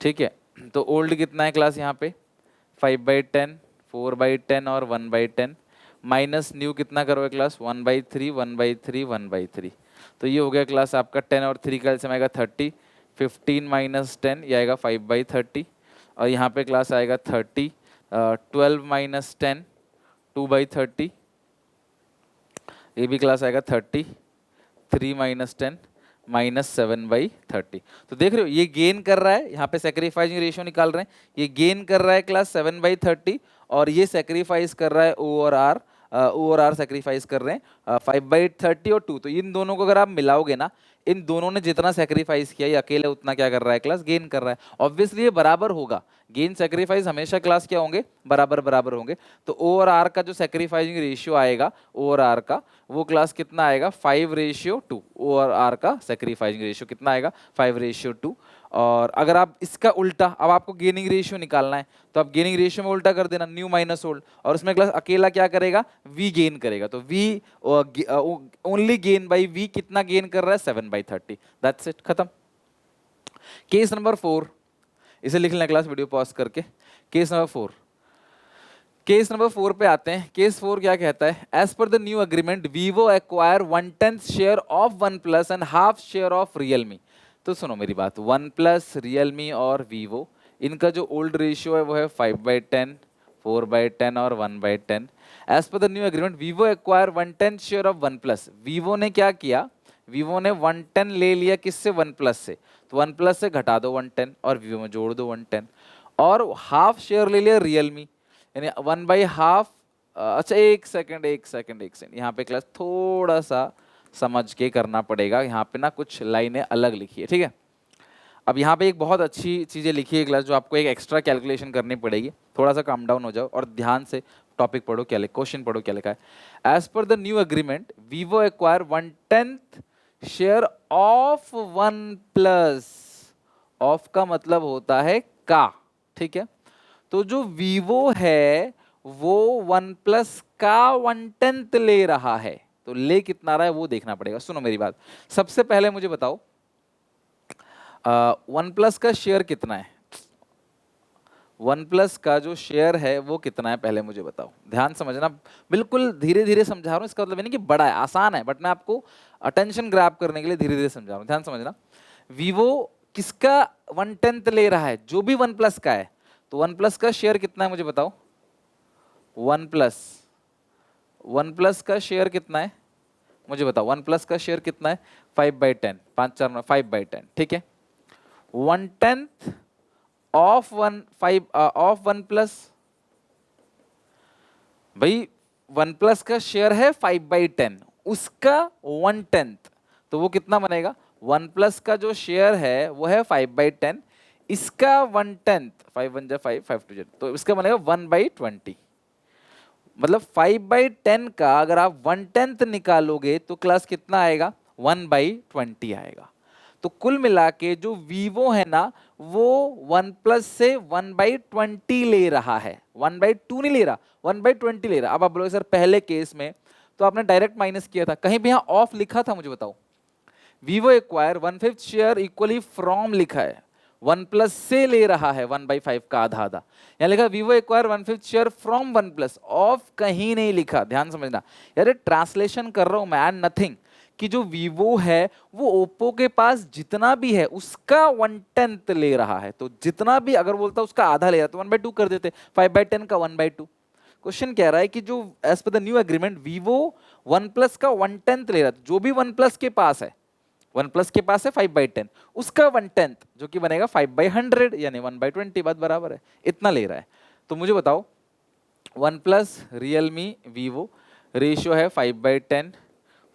ठीक है, तो ओल्ड कितना है क्लास यहाँ पे 5/10 4/10 और 1/10, माइनस न्यू कितना करोगे क्लास 1/3 1/3 1/3। तो ये हो गया क्लास आपका 10 और 3 का एलसीएम आएगा 30, 15 माइनस 10 ये आएगा 5/30, और यहाँ पे क्लास आएगा 30, 12 माइनस 10 2/30, ये भी क्लास आएगा 30, 3 माइनस 10 -7/30। तो देख रहे हो ये गेन कर रहा है, यहाँ पे सेक्रीफाइसिंग रेशियो निकाल रहे हैं, ये गेन कर रहा है क्लास 7/30, और ये सेक्रीफाइस कर रहा है ओ और आर सेक्रीफाइस कर रहे हैं 5/30 और 2। तो इन दोनों को अगर आप मिलाओगे ना, इन दोनों ने जितना सेक्रीफाइस किया ये अकेले उतना क्या कर रहा है क्लास, गेन कर रहा है। ऑब्वियसली ये बराबर होगा, गेन सेक्रीफाइस हमेशा क्लास क्या होंगे, बराबर बराबर होंगे। तो ओ और आर का जो सेक्रीफाइसिंग रेशियो आएगा ओ और आर का, वो क्लास कितना आएगा 5:2। ओ और आर का सेक्रीफाइसिंग रेशियो कितना आएगा 5:2। और अगर आप इसका उल्टा, अब आपको गेनिंग रेशियो निकालना है तो आप गेनिंग रेशियो में उल्टा कर देना, न्यू माइनस ओल्ड, और उसमें क्लास अकेला क्या करेगा, वी गेन करेगा। तो V only gain by V कितना गेन कर रहा है 7/30। दैट्स इट, खत्म। केस नंबर 4, इसे लिख लेना क्लास वीडियो पॉज करके। केस नंबर 4, केस नंबर 4 पे आते हैं। केस 4 क्या कहता है, as per the new agreement Vivo acquire 1/10 share of OnePlus and half share of Realme. तो सुनो मेरी बात, वन प्लस, रियलमी और वीवो, इनका जो ओल्ड रेशियो है वो है 5/10, 4/10 और 1/10। As per the new agreement Vivo acquire 1/10 share of OnePlus. Vivo ने क्या किया, वीवो ने 1/10 ले लिया किससे, वन प्लस से। तो वन प्लस से घटा दो 1/10 और वीवो में जोड़ दो 1/10, और हाफ शेयर ले लिया रियलमी, यानी 1/2। अच्छा एक सेकंड यहाँ पे क्लास थोड़ा सा समझ के करना पड़ेगा, यहाँ पे ना कुछ लाइनें अलग लिखी है, ठीक है। अब यहाँ पे एक बहुत अच्छी चीज़ें लिखी है क्लास, जो आपको एक एक्स्ट्रा कैलकुलेशन करनी पड़ेगी। थोड़ा सा काम डाउन हो जाओ और ध्यान से टॉपिक पढ़ो, क्या क्वेश्चन पढ़ो क्या लिखा है। As per the new agreement Vivo acquire 1/10 share of OnePlus. Of का मतलब होता है का, ठीक है। तो जो वीवो है वो वन प्लस का 1/10 ले रहा है, तो ले कितना रहा है वो देखना पड़ेगा। सुनो मेरी बात, सबसे पहले मुझे बताओ वन प्लस का शेयर कितना है, वन प्लस का जो शेयर है वो कितना है, पहले मुझे बताओ। ध्यान समझना, बिल्कुल धीरे धीरे समझा रहा हूँ, इसका मतलब नहीं कि बड़ा है, आसान है, बट मैं आपको अटेंशन ग्रैब करने के लिए धीरे धीरे समझा रहा हूँ। ध्यान समझना, वीवो किसका 1/10 ले रहा है, जो भी वन प्लस का है। तो वन प्लस का शेयर कितना है मुझे बताओ, वन प्लस का शेयर कितना है मुझे बताओ, वन प्लस का शेयर कितना है 5/10, 5×4 5/10, ठीक है। 1/10 ऑफ वन प्लस, भाई वन प्लस का शेयर है 5/10, उसका 1/10, तो वो कितना बनेगा, वन प्लस का जो शेयर है वो है 5/10, इसका 1/10, 5 1 5 5 2 तो इसका बनेगा 1/20। मतलब 5/10 का अगर आप 1/10 निकालोगे तो क्लास कितना आएगा 1/20 आएगा। तो कुल मिला के जो वीवो है ना वो वन प्लस से 1/20 ले रहा है, 1/2 नहीं ले रहा, 1/20 ले रहा। अब आप बोलोगे सर पहले केस में तो आपने डायरेक्ट माइनस किया था, कहीं भी यहाँ ऑफ लिखा था मुझे बताओ। Vivo acquire 1/5 share equally from लिखा है, वन प्लस से ले रहा है 1/5 का आधा आधा, यहाँ लिखा Vivo acquire 1/5 share from OnePlus, of कहीं नहीं लिखा। ध्यान समझना यार, ट्रांसलेशन कर रहा हूं मैं एंड नथिंग, कि जो वीवो है वो ओप्पो के पास जितना भी है उसका 1/10 ले रहा है। तो जितना भी अगर बोलता उसका आधा ले रहा तो 1/2 कर देते, 5/10 का 1/2। क्वेश्चन कह रहा है कि जो as per the new agreement Vivo OnePlus का 1/10 ले रहा है, जो भी वन प्लस के पास है, वन प्लस के पास है 5/10, उसका 1/10 जो कि बनेगा 5/100 यानी 1/20, बात बराबर है, इतना ले रहा है। तो मुझे बताओ one plus, Realme, Vivo, ratio है 5/10,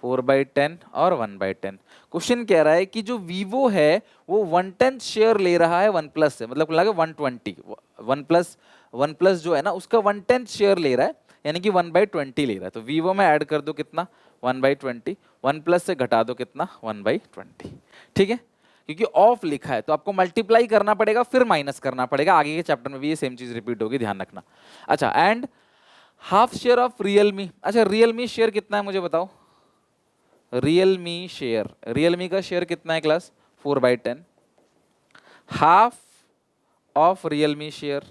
4/10 और 1/10। क्वेश्चन कह रहा है कि जो वीवो है वो 1/10 शेयर ले रहा है वन प्लस से, मतलब लगा 120, वन प्लस जो है ना उसका 1/10 शेयर ले रहा है, यानी कि 1/20 ले रहा है। तो वीवो में ऐड कर दो कितना 1/20, वन प्लस से घटा दो कितना 1/20, ठीक है। क्योंकि ऑफ लिखा है तो आपको मल्टीप्लाई करना पड़ेगा फिर माइनस करना पड़ेगा, आगे के चैप्टर में भी ये सेम चीज रिपीट होगी, ध्यान रखना। अच्छा, and half share of Realme. अच्छा, रियलमी शेयर कितना है मुझे बताओ, रियलमी शेयर, रियलमी का शेयर कितना है class 4/10, half of Realme share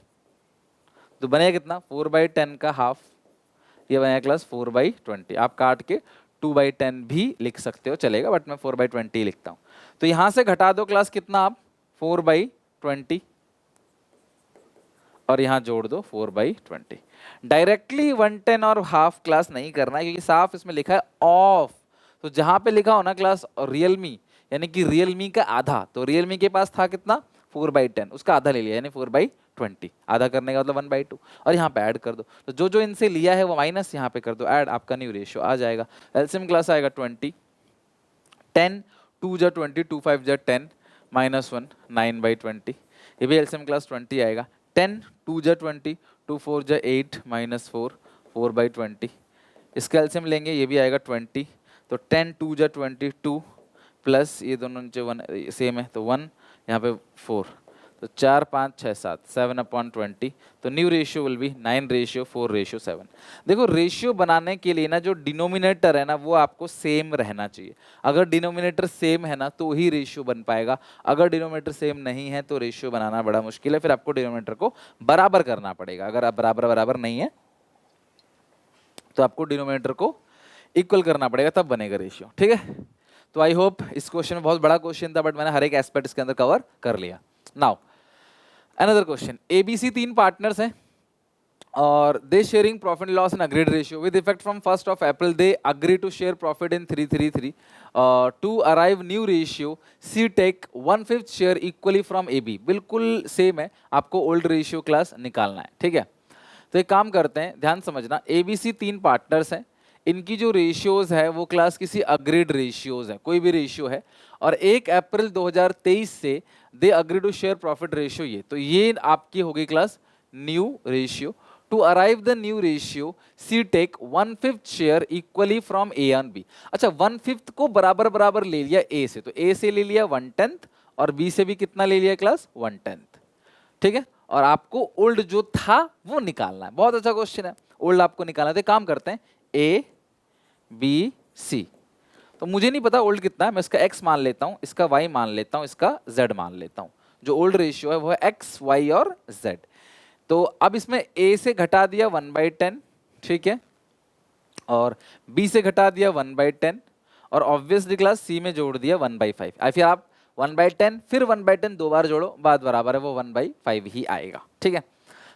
तो बनेगा कितना 4/10 का हाफ, ये बनेगा क्लास 4/20। आप काट के 2/10 भी लिख सकते हो चलेगा, बट मैं 4/20 लिखता हूँ। तो यहां से घटा दो क्लास कितना आप 4/20 और यहां जोड़ दो 4/20। डायरेक्टली 1/10 और हाफ क्लास नहीं करना है क्योंकि साफ इसमें लिखा है ऑफ। तो जहां पे लिखा हो ना क्लास रियलमी, यानी कि रियलमी का आधा, तो रियलमी के पास था कितना 4/10, उसका आधा ले लिया यानी 4/20, आधा करने का मतलब 1/2, और यहाँ पे ऐड कर दो। तो जो जो इनसे लिया है वो माइनस यहाँ पे कर दो ऐड, आपका न्यू रेशियो आ जाएगा। एलसीएम क्लास आएगा 20, 10 2 जा 20, 2 5 जा 10, -1 9/20, ये भी एलसीएम क्लास 20 आएगा। 10 2 जा 20, 2 4 जा 8 -4 4/20, इसका एलसीएम लेंगे, ये भी आएगा 20, तो 10 2 जा 22 प्लस ये दोनों नीचे 1 सेम है तो 1, यहाँ पे 4, तो 4 5 6 7 7/20, तो न्यू रेशियो विल बी 9:4:7। देखो रेशियो बनाने के लिए ना जो डिनोमिनेटर है ना वो आपको सेम रहना चाहिए। अगर डिनोमिनेटर सेम है ना तो ही रेशियो बन पाएगा, अगर डिनोमिनेटर सेम नहीं है तो रेशियो बनाना बड़ा मुश्किल है, फिर आपको डिनोमिनेटर को बराबर करना पड़ेगा। अगर आप बराबर बराबर नहीं है तो आपको डिनोमिनेटर को इक्वल करना पड़ेगा, तब बनेगा रेशियो, ठीक है। तो आई होप इस क्वेश्चन में, बहुत बड़ा क्वेश्चन था बट मैंने हर एक एस्पेक्ट इसके अंदर कवर कर लिया। Now another question, A B C 3 partners हैं और they sharing profit loss in agreed ratio with effect from 1st of April they agree to share profit in 3:3:3 to arrive new ratio C take 1/5 share equally from A B. बिल्कुल सेम है, आपको ओल्ड रेशियो क्लास निकालना है, ठीक है। तो एक काम करते हैं, ध्यान समझना, एबीसी 3 पार्टनर्स हैं, इनकी जो रेशियोज है वो क्लास किसी अग्रीड रेशियोज है, कोई भी रेशियो है, और 1 अप्रैल 2023 से they agree to share profit ratio, ये तो ये आपकी होगी class new ratio. To arrive the new ratio C take 1/5 share equally from A and B. अच्छा 1/5 को बराबर बराबर ले लिया ए से, तो ए से ले लिया 1/10 और बी से भी कितना ले लिया क्लास 1/10, ठीक है। और आपको ओल्ड जो था वो निकालना है। बहुत अच्छा क्वेश्चन है, ओल्ड आपको निकालना है। तो काम करते हैं ए बी सी, तो मुझे नहीं पता ओल्ड कितना है, मैं इसका x मान लेता हूं, इसका y मान लेता हूं, इसका z मान लेता हूं। जो ओल्ड रेशियो है वो है x, y और z। तो अब इसमें a से घटा दिया 1/10, ठीक है, और b से घटा दिया 1/10, और ऑब्वियसली क्लास c में जोड़ दिया 1/5। फिर आप 1/10 फिर 1/10 दो बार जोड़ो, बात बराबर है, वो 1/5 ही आएगा, ठीक है।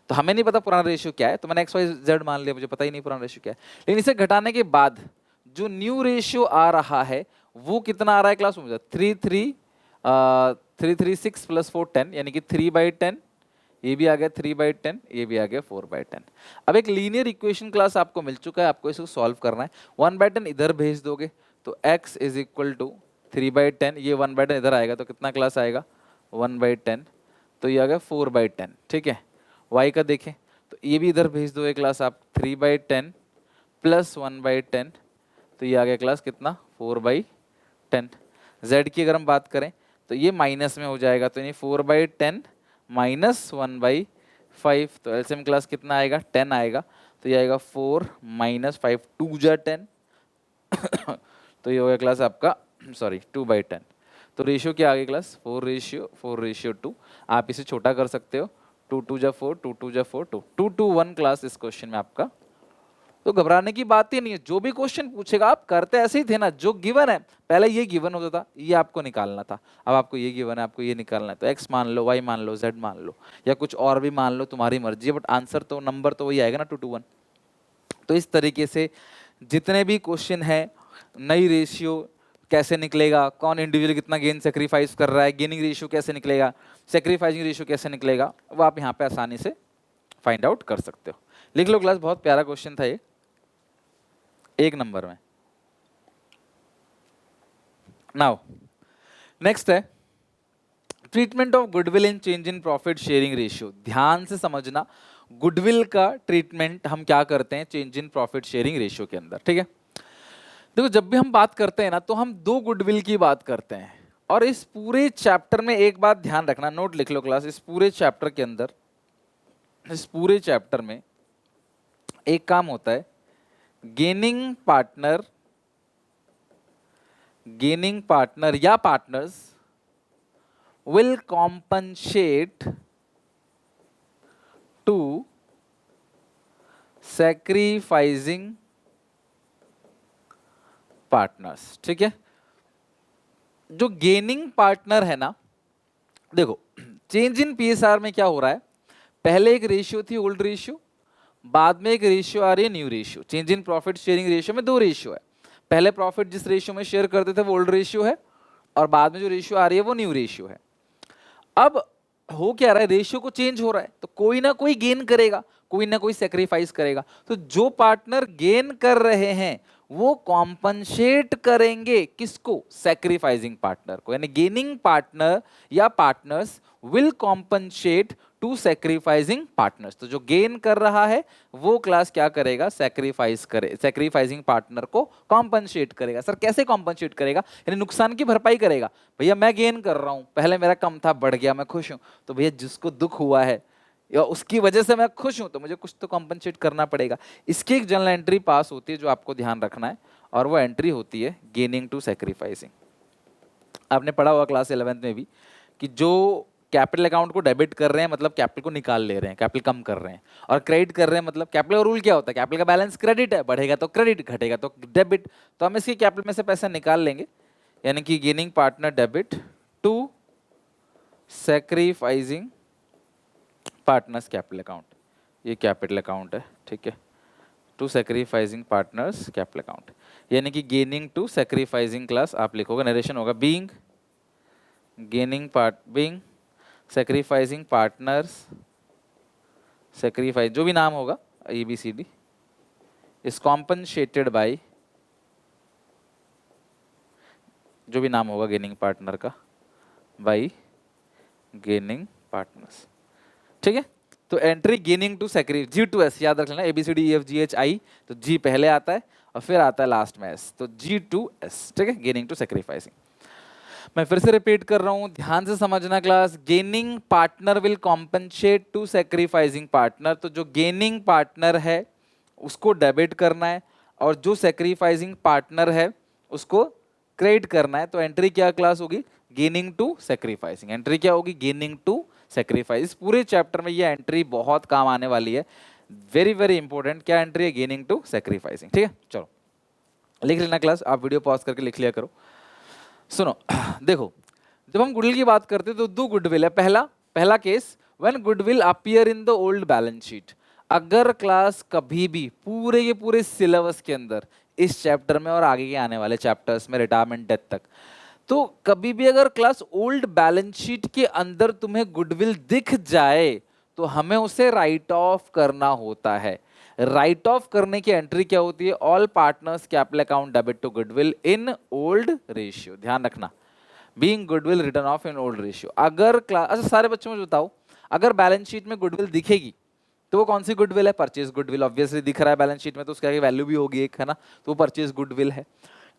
तो हमें नहीं पता पुराना रेशियो क्या है, तो मैंने XYZ मान लिया, मुझे पता ही नहीं पुराना रेशियो क्या है। लेकिन इसे घटाने के बाद जो न्यू रेशियो आ रहा है वो कितना आ रहा है क्लास में, 336 + 4 10, यानी कि 3/10, ये भी आ गया 3/10, ये भी आ गया 4/10। अब एक लीनियर इक्वेशन क्लास आपको मिल चुका है, आपको इसको सॉल्व करना है। 1/10 इधर भेज दोगे तो x = 3/10, ये 1/10 इधर आएगा तो कितना क्लास आएगा 1/10, तो ये आ गया 4/10, ठीक है। y का देखें तो ये भी इधर भेज दो एक क्लास आप, 3/10 + 1/10, तो ये आ गया क्लास कितना 4/10। z की अगर हम बात करें तो ये माइनस में हो जाएगा, तो ये 4/10 - 1/5, तो एलसीएम क्लास कितना आएगा 10 आएगा, तो ये आएगा 4 - 5 2 जा 10 तो ये हो गया क्लास आपका 2/10। तो रेशियो क्या आ गई क्लास 4:2। आप इसे छोटा कर सकते हो, 2 2 जा 4, 2 2 जा 4, 2 2 1 क्लास इस क्वेश्चन में आपका। तो घबराने की बात ही नहीं है, जो भी क्वेश्चन पूछेगा आप करते ऐसे ही थे ना, जो गिवन है पहले ये गिवन होता था, ये आपको निकालना था, अब आपको ये गिवन है, आपको ये निकालना है। तो x मान लो, y मान लो, z मान लो, या कुछ और भी मान लो, तुम्हारी मर्जी है, बट आंसर तो नंबर तो वही आएगा ना 2 2 1। तो इस तरीके से जितने भी क्वेश्चन है, नई रेशियो कैसे निकलेगा, कौन इंडिविजुअल कितना गेन सेक्रीफाइस कर रहा है, गेनिंग रेशियो कैसे निकलेगा, सेक्रीफाइसिंग रेशियो कैसे निकलेगा, वो आप यहाँ पे आसानी से फाइंड आउट कर सकते हो। लिख लो क्लास, बहुत प्यारा क्वेश्चन था ये, 1 नंबर में। नाउ नेक्स्ट है treatment of goodwill in change in profit sharing ratio. ध्यान से समझना, गुडविल का ट्रीटमेंट हम क्या करते हैं change in profit sharing ratio के अंदर, ठीक है। देखो जब भी हम बात करते हैं ना तो हम 2 गुडविल की बात करते हैं, और इस पूरे चैप्टर में एक बात ध्यान रखना, नोट लिख लो क्लास, इस पूरे चैप्टर के अंदर, इस पूरे चैप्टर में एक काम होता है, गेनिंग पार्टनर या partners will compensate to sacrificing partners, ठीक है। जो गेनिंग पार्टनर है ना, देखो चेंज इन पीएसआर में क्या हो रहा है, पहले एक रेशियो थी ओल्ड रेशियो, बाद में एक रेशियो आ रही है new ratio. Change in profit sharing ratio में 2 रेशियो है, पहले प्रॉफिट जिस रेशियो में शेयर करते थे वो ओल्ड रेशियो है, और बाद में जो रेशियो आ रही है वो न्यू रेशियो है। अब हो क्या रहा है, रेशियो को चेंज हो रहा है, तो कोई ना कोई गेन करेगा, कोई ना कोई सेक्रीफाइस करेगा। तो जो पार्टनर गेन कर रहे हैं वो कॉम्पनसेट करेंगे किसको? सैक्रिफाइसिंग पार्टनर को। यानी गेनिंग पार्टनर या partners will compensate to sacrificing partners. तो जो गेन कर रहा है वो क्लास क्या करेगा? सैक्रिफाइसिंग पार्टनर को कॉम्पनसेट करेगा। सर कैसे कॉम्पनसेट करेगा? यानी नुकसान की भरपाई करेगा। भैया मैं गेन कर रहा हूं, पहले मेरा कम था, बढ़ गया, मैं खुश हूं, तो भैया जिसको दुख हुआ है या उसकी वजह से मैं खुश हूं, तो मुझे कुछ तो कॉम्पनसेट करना पड़ेगा। इसकी एक जनरल एंट्री पास होती है जो आपको ध्यान रखना है, और वो एंट्री होती है गेनिंग टू सैक्रिफाइसिंग। आपने पढ़ा हुआ क्लास 11th में भी कि जो कैपिटल अकाउंट को डेबिट कर रहे हैं मतलब कैपिटल को निकाल ले रहे हैं, कैपिटल कम कर रहे हैं, और क्रेडिट कर रहे हैं मतलब कैपिटल का रूल क्या होता है? कैपिटल का बैलेंस क्रेडिट है, बढ़ेगा तो क्रेडिट, घटेगा तो डेबिट। तो हम इसकी कैपिटल में से पैसा निकाल लेंगे, यानी कि gaining partner debit to sacrificing partners capital account. ये कैपिटल अकाउंट है, ठीक है, to sacrificing partners capital account, यानी कि गेनिंग टू सैक्रिफाइसिंग क्लास आप लिखोगे, नरेशन होगा being gaining part being sacrificing partners, sacrifice जो भी नाम होगा ABCD इज कॉम्पनसेटेड बाय, जो भी नाम होगा गेनिंग पार्टनर का, बाय गेनिंग पार्टनर्स, ठीक है। तो एंट्री गेनिंग टू सैक्रिफ G2S याद रख लेना, ABCDEFGHI, तो G पहले आता है और फिर आता है लास्ट में S, तो G2S, ठीक है, गेनिंग टू सैक्रिफाइसिंग। मैं फिर से रिपीट कर रहा हूं, ध्यान से समझना class. Gaining partner will compensate to sacrificing partner. तो जो गेनिंग पार्टनर है उसको डेबिट करना है, और जो सैक्रिफाइसिंग पार्टनर है उसको क्रेडिट करना है। तो एंट्री क्या क्लास होगी? Gaining to sacrificing. एंट्री क्या होगी? Gaining to sacrifice. पूरे चैप्टर में ये एंट्री बहुत काम आने वाली है, वेरी वेरी इंपॉर्टेंट। क्या एंट्री है? गेनिंग टू सैक्रिफाइसिंग, ठीक है। चलो लिख लेना क्लास, आप वीडियो पॉज करके लिख लिया करो। सुनो देखो, जब हम गुडविल की बात करते हैं तो दो गुडविल है। पहला case, when goodwill appear in the old balance sheet. अगर क्लास कभी भी पूरे के पूरे सिलेबस के अंदर, इस चैप्टर में और आगे के आने वाले चैप्टर्स में, रिटायरमेंट डेथ तक, तो कभी भी अगर क्लास ओल्ड बैलेंस शीट के अंदर तुम्हें गुडविल दिख जाए तो हमें उसे राइट ऑफ करना होता है। राइट ऑफ करने की एंट्री क्या होती है? All partners capital account debit to goodwill in old ratio. ध्यान रखना, being goodwill return of in old ratio. अगर क्लास, अच्छा सारे बच्चों में बताओ, अगर बैलेंस शीट में गुडविल दिखेगी तो वो कौन सी गुडविल है? Purchase goodwill. ऑब्वियसली दिख रहा है बैलेंस शीट में तो उसका वैल्यू भी होगी एक, है ना, तो वो परचेज गुडविल है।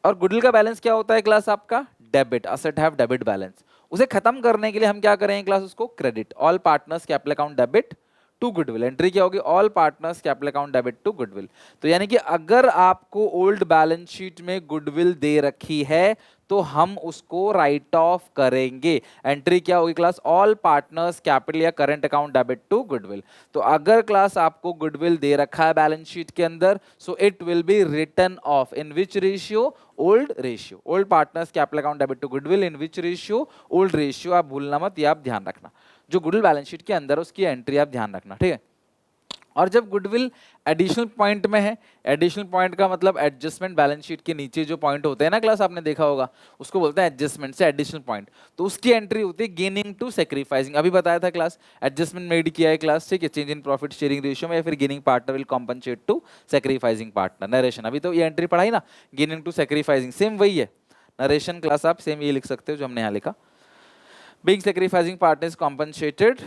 और गुडविल का बैलेंस क्या होता है क्लास? आपका debit, asset have debit balance. उसे खत्म करने के लिए हम क्या करेंगे क्लास? उसको credit, all partners capital account debit to goodwill. Entry क्या होगी? All partners capital account debit to goodwill. तो यानी कि अगर आपको ओल्ड बैलेंस शीट में गुडविल दे रखी है तो हम उसको राइट ऑफ करेंगे। एंट्री क्या होगी क्लास? ऑल पार्टनर्स कैपिटल या current account debit to goodwill. तो अगर क्लास आपको गुडविल दे रखा है बैलेंस शीट के अंदर, so it will be return of in which ratio? Old ratio. Old partners capital account debit to goodwill in which ratio? Old ratio. आप भूलना मत, ये आप ध्यान रखना। जो गुडविल बैलेंस शीट के अंदर उसकी एंट्री आप ध्यान रखना, ठीक है। और जब गुडविल एडिशनल पॉइंट में है, एडिशनल पॉइंट का मतलब एडजस्टमेंट बैलेंस शीट के नीचे जो पॉइंट होते हैं ना क्लास, आपने देखा होगा, उसको बोलते हैं एडजस्टमेंट से एडिशनल पॉइंट। तो उसकी एंट्री होती है गेनिंग टू सैक्रिफाइसिंग। अभी बताया था क्लास, एडजस्टमेंट मेड किया है क्लास, ठीक है, change in profit sharing ratio में, या फिर gaining partner will compensate to sacrificing partner. Narration, अभी तो ये एंट्री पढ़ाई ना, गेनिंग टू सैक्रिफाइसिंग, सेम वही है। नरेशन क्लास आप सेम ये लिख सकते हो जो हमने यहाँ लिखा। Being sacrificing partner is compensated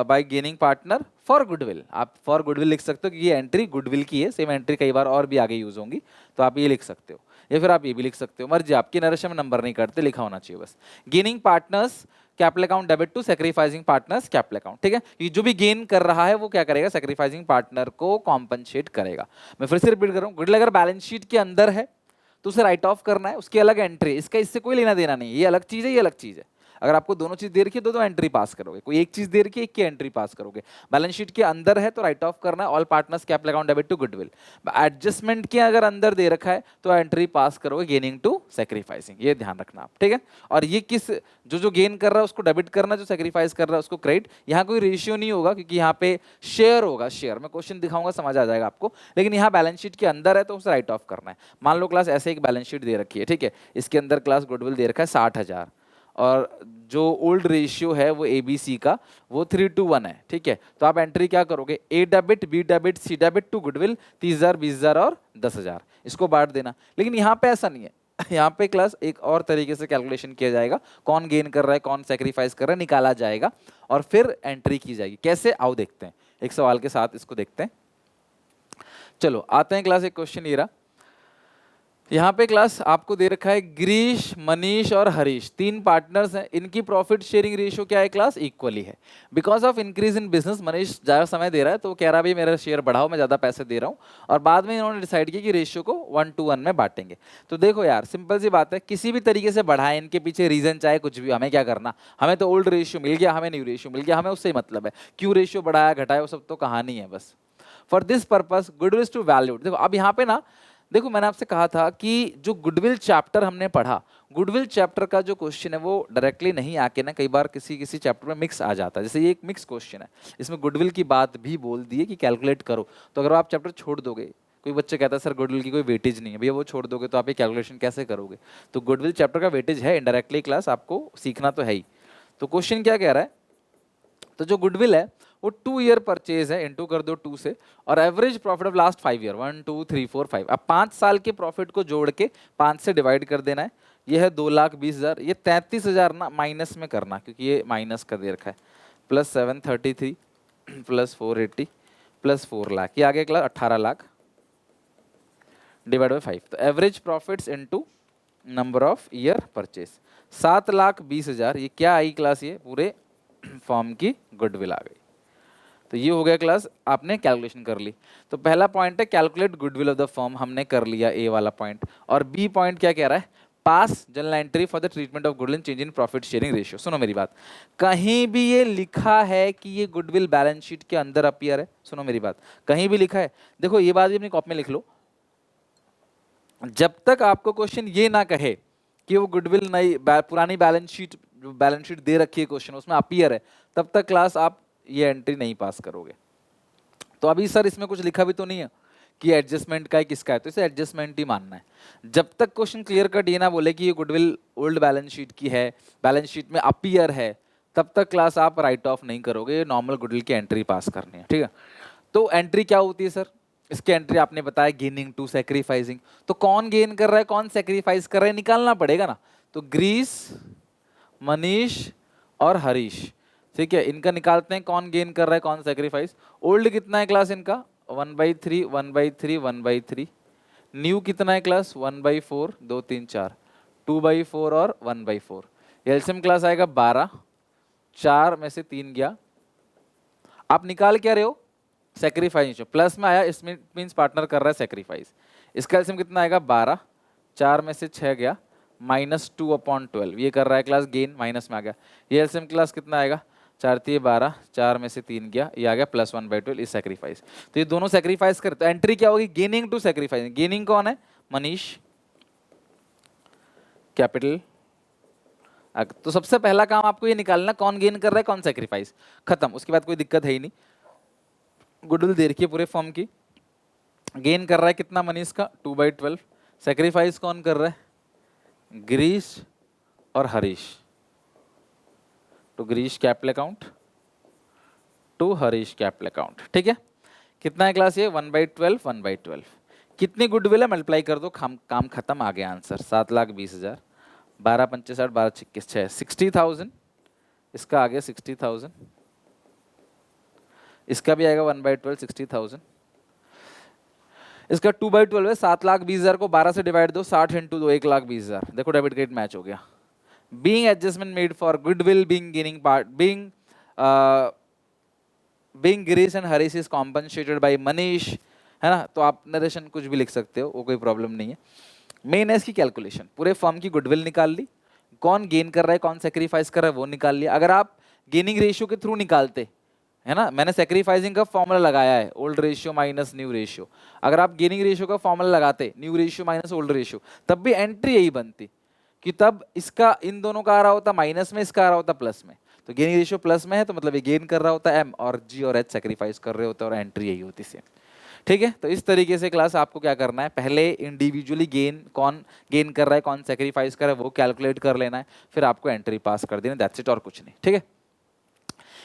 by gaining partner for goodwill। आप for goodwill लिख सकते हो क्योंकि ये एंट्री गुडविल की है। सेम एंट्री कई बार और भी आगे यूज होंगी, तो आप ये लिख सकते हो, या फिर आप ये भी लिख सकते हो, मर्जी आपकी। नरेशन में नंबर नहीं करते, लिखा होना चाहिए बस। Gaining partners capital account debit to sacrificing partners capital account, ठीक है। ये जो भी गेन कर रहा है वो क्या करेगा? सैक्रिफाइसिंग पार्टनर को कॉम्पनसेट करेगा। मैं फिर से रिपीट कर रहा हूँ, गुडविल अगर बैलेंस शीट के अंदर है तो उसे राइट ऑफ करना है, उसकी अलग एंट्री, इसका इससे कोई लेना देना नहीं है। ये अलग चीज है, ये अलग चीज है। अगर आपको दोनों चीज दे रखी है तो एंट्री पास करोगे, कोई एक चीज दे रखी है एक की एंट्री पास करोगे। बैलेंस शीट के अंदर है तो राइट ऑफ करना है, all partners capital account debit to goodwill. Adjustment के अगर अंदर दे रखा है तो एंट्री पास करोगे गेनिंग टू सैक्रिफाइसिंग। ये ध्यान रखना आप, ठीक है। और ये किस, जो गेन कर रहा है उसको डेबिट करना, जो सैक्रिफाइस कर रहा है उसको क्रेडिट। यहाँ कोई रेशियो नहीं होगा क्योंकि यहाँ पे शेयर होगा, शेयर में क्वेश्चन दिखाऊंगा समझ आ जाएगा आपको। लेकिन यहाँ बैलेंस शीट के अंदर है तो उसे राइट ऑफ करना है। मान लो क्लास ऐसे एक बैलेंस शीट दे रखी है, ठीक है, इसके अंदर क्लास गुडविल दे रखा है 60,000 और जो ओल्ड रेशियो है वो ABC का वो 3:1 है, ठीक है। तो आप एंट्री क्या करोगे, A debit, B debit, C debit to goodwill 30,000, 20,000 और 10,000, इसको बांट देना। लेकिन यहाँ पे ऐसा नहीं है, यहाँ पे क्लास एक और तरीके से कैलकुलेशन किया जाएगा, कौन गेन कर रहा है कौन सेक्रीफाइस कर रहा है निकाला जाएगा और फिर एंट्री की जाएगी। कैसे, आओ देखते हैं, एक सवाल के साथ इसको देखते हैं। चलो आते हैं क्लास, एक क्वेश्चन ये रहा, यहाँ पे क्लास आपको दे रखा है गिरीश, मनीष और हरीश, तीन पार्टनर्स हैं, इनकी प्रॉफिट शेयरिंग रेशियो क्या है क्लास, इक्वली है। Because of increase in business Manish ज़्यादा समय दे रहा है तो वो कह रहा है भाई मेरा शेयर बढ़ाओ, मैं ज़्यादा पैसे दे रहा हूँ, और बाद में इन्होंने डिसाइड किया कि रेशियो को 1:1 में बांटेंगे। तो देखो यार सिंपल सी बात है, किसी भी तरीके से बढ़ाएं, इनके पीछे रीजन चाहे कुछ भी, हमें क्या करना, हमें तो ओल्ड रेशियो मिल गया, हमें न्यू रेशियो मिल गया, हमें उससे ही मतलब है, क्यों रेशियो बढ़ाया घटाया वो सब तो कहानी है बस। For this purpose goodwill to valued, देखो अब यहाँ पे ना, देखो मैंने आपसे कहा था कि जो गुडविल चैप्टर हमने पढ़ा, गुडविल चैप्टर का जो क्वेश्चन है वो डायरेक्टली नहीं आके ना कई बार किसी किसी चैप्टर में मिक्स आ जाता है, जैसे ये एक मिक्स क्वेश्चन है, इसमें गुडविल की बात भी बोल दी है कि कैलकुलेट करो। तो अगर आप चैप्टर छोड़ दोगे, कोई बच्चे कहता है सर गुडविल की कोई वेटेज नहीं है, भैया वो छोड़ दोगे तो आप ये कैलकुलेशन कैसे करोगे। तो गुडविल चैप्टर का वेटेज है इनडायरेक्टली, क्लास आपको सीखना तो है ही। तो क्वेश्चन क्या कह रहा है, तो जो गुडविल है वो 2 ईयर परचेज है, इनटू कर दो 2 से, और average profit of last 5 year 1 2 3 4 5, अब 5 साल के प्रॉफिट को जोड़ के 5 से डिवाइड कर देना है। ये है 2,20,000, ये 33,000 ना माइनस में करना क्योंकि ये माइनस का दे रखा है, प्लस 733 प्लस 480 प्लस 4 लाख, ये आगे क्लास 18 लाख डिवाइड बाई 5। तो average profits into number of year purchase 7,20,000, ये क्या आई क्लास, ये पूरे फॉर्म की गुडविल आ गई। तो ये हो गया क्लास, आपने कैलकुलेशन कर ली। तो पहला पॉइंट है calculate goodwill of the firm, हमने कर लिया ए वाला पॉइंट। और बी पॉइंट क्या कह रहा है, पास journal entry for the treatment of goodwill change in profit sharing ratio. सुनो मेरी बात, कहीं भी ये लिखा है कि ये गुडविल बैलेंस शीट के अंदर अपीयर है, सुनो मेरी बात, कहीं भी लिखा है, देखो ये बात भी अपनी कॉपी में लिख लो, जब तक आपको क्वेश्चन ये ना कहे कि वो गुडविल नई पुरानी बैलेंस शीट दे रखी है क्वेश्चन उसमें अपीयर है, तब तक क्लास आप ये एंट्री नहीं पास करोगे। तो अभी सर इसमें कुछ लिखा भी तो नहीं है कि एडजस्टमेंट का है किसका है, तो इसे एडजस्टमेंट ही मानना है। जब तक क्वेश्चन क्लियर कट ये ना बोले कि ये गुडविल ओल्ड बैलेंस शीट की है, बैलेंस शीट में अपीयर है, तब तक क्लास आप राइट ऑफ नहीं करोगे, नॉर्मल गुडविल की एंट्री पास करनी है, ठीक है। तो एंट्री क्या होती है सर, इसकी एंट्री आपने बताया गेनिंग टू सेक्रीफाइसिंग, तो कौन गेन कर रहा है कौन सेक्रीफाइस कर रहा है निकालना पड़ेगा ना। तो ग्रीस, मनीष और हरीश, ठीक है, इनका निकालते हैं कौन गेन कर रहा है कौन सेक्रीफाइस। ओल्ड कितना है क्लास इनका 1/3 1/3 1/3, न्यू कितना है क्लास 1/4 2 3 4 2/4 और 1/4, एलसीएम क्लास आएगा 12, 4 में से 3 गया, आप निकाल क्या रहे हो सेक्रीफाइस, प्लस में आया इसमें मीन्स पार्टनर कर रहा है सेक्रीफाइस, इसका एलसीएम कितना आएगा 12, 4 में से 6 गया, -2/12, ये कर रहा है क्लास गेन, माइनस में आ गया, ये एलसीएम क्लास कितना आएगा 4 3 12, 4 में से 3 गया, ये आ गया +1/12 इस सेक्रीफाइस। तो ये दोनों सेक्रीफाइस कर, तो एंट्री क्या होगी गेनिंग टू सेक्रीफाइस, गेनिंग कौन है मनीष कैपिटल। तो सबसे पहला काम आपको ये निकालना कौन गेन कर रहा है कौन सेक्रीफाइस, खत्म, उसके बाद कोई दिक्कत है ही नहीं। गुडविल दे रखी है पूरे फॉर्म की, गेन कर रहा है कितना मनीष का 2/12, सेक्रीफाइस कौन कर रहा है गिरीश और हरीश, तो Girish capital account to Harish capital account, ठीक है। कितना है क्लास ये 1/12 1/12, कितनी गुडविल है मल्टीप्लाई कर दो, काम खत्म, आ गया आंसर 7,20,000, 12 पंचे 60 12 26 6 60,000, इसका आ गया 60,000, इसका भी आएगा 1/12 60,000, इसका 2/12 है 7,20,000 को 12 से डिवाइड दो, 60 इंटू 2 1,20,000, देखो डेबिट क्रेडिट मैच हो गया। Being adjustment made for goodwill being gaining part being Girish and Harish is compensated by Manish, है ना। तो आप नरेशन कुछ भी लिख सकते हो, वो कोई प्रॉब्लम नहीं है। मेन है इसकी कैलकुलेशन, पूरे फर्म की गुडविल निकाल ली, कौन गेन कर रहा है कौन सेक्रीफाइस कर रहा है वो निकाल लिया। अगर आप गेनिंग रेशियो के थ्रू निकालते, है ना, मैंने सेक्रीफाइसिंग का फॉर्मूला लगाया है old ratio minus new ratio, अगर आप गेनिंग रेशियो का फॉर्मूला लगाते new ratio minus old ratio, तब भी एंट्री यही बनती कि तब इसका इन दोनों का आ रहा होता माइनस में, इसका आ रहा होता प्लस में, तो गेनिंग रेशियो प्लस में है तो मतलब ये गेन कर रहा होता है एम, और जी और एच सेक्रीफाइस कर रहे होते हैं और एंट्री यही होती सेम, ठीक है, तो इस तरीके से क्लास आपको क्या करना है, पहले इंडिविजुअली कौन गेन कर रहा है, कौन सेक्रीफाइस कर रहा है, वो कैलकुलेट कर लेना है, फिर आपको एंट्री पास कर देना, दैट्स इट, और कुछ नहीं। ठीक है,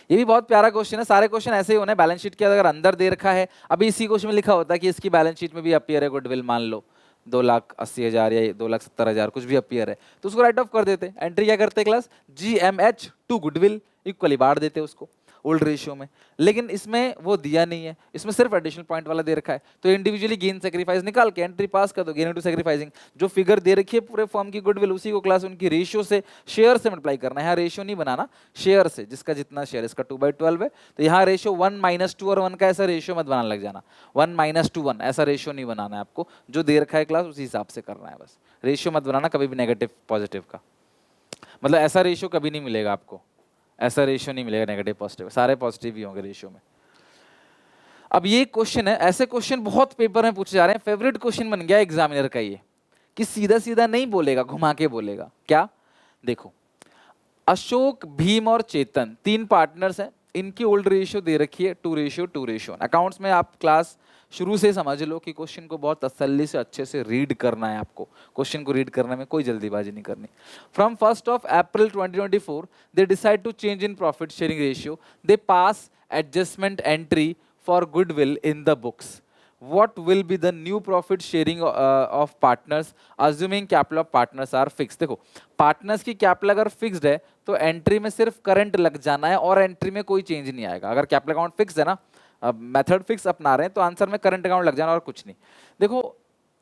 ये भी बहुत प्यारा क्वेश्चन है, सारे क्वेश्चन ऐसे ही होने, बैलेंस शीट के अगर अंदर दे रखा है, अभी इसी क्वेश्चन में लिखा होता है कि इसकी बैलेंस शीट में भी अपीयर है गुडविल, मान लो 2,80,000 या 2,70,000 कुछ भी अपीयर है, तो उसको राइट ऑफ कर देते। एंट्री क्या करते class, GMH to goodwill equally बांट देते उसको ओल्ड रेशियो में, लेकिन इसमें वो दिया नहीं है, इसमें सिर्फ एडिशनल पॉइंट वाला दे रखा है, तो इंडिविजुअली गेन सेक्रीफाइस निकाल के एंट्री पास कर दो, गेन इनटू सेक्रीफाइसिंग। जो फिगर दे रखी है पूरे फॉर्म की गुडविल, उसी को क्लास उनकी रेशियो से, शेयर से मल्टीप्लाई करना है। यहाँ रेशियो नहीं बनाना, शेयर से, जिसका जितना शेयर, इसका 2/12 है, तो यहाँ रेशियो 1-2 और 1 का ऐसा रेशियो मत बनाने लग जाना, 1-1 ऐसा रेशियो नहीं बनाना है आपको, जो दे रखा है क्लास उसी हिसाब से करना है बस, रेशियो मत बनाना कभी भी नेगेटिव पॉजिटिव का, मतलब ऐसा रेशियो कभी नहीं मिलेगा आपको, ऐसा रेशियो नहीं मिलेगा नेगेटिव पॉजिटिव, सारे पॉजिटिव ही होंगे रेशियो में। अब ये क्वेश्चन है, ऐसे क्वेश्चन बहुत पेपर में पूछे जा रहे हैं, फेवरेट क्वेश्चन बन गया एग्जामिनर का ये, कि सीधा सीधा नहीं बोलेगा, घुमा के बोलेगा। क्या, देखो, अशोक, भीम और चेतन 3 पार्टनर्स हैं, इनकी ओल्ड रेशियो दे रखी है 2:1। अकाउंट्स में आप क्लास शुरू से समझ लो कि क्वेश्चन को बहुत तसल्ली से अच्छे से रीड करना है आपको, क्वेश्चन को रीड करने में कोई जल्दीबाजी नहीं करनी। From 1st of April 2024 they decide to change in profit sharing ratio, they pass adjustment entry for goodwill in the books, what will be the new profit sharing of partners assuming capital of partners are fixed। देखो, पार्टनर्स की कैपिटल अगर फिक्स्ड है तो एंट्री में सिर्फ करंट लग जाना है और एंट्री में कोई चेंज नहीं आएगा। अगर कैपिटल अकाउंट फिक्स है ना, मेथड फिक्स अपना रहे हैं, तो आंसर में करंट अकाउंट लग जाना और कुछ नहीं। देखो,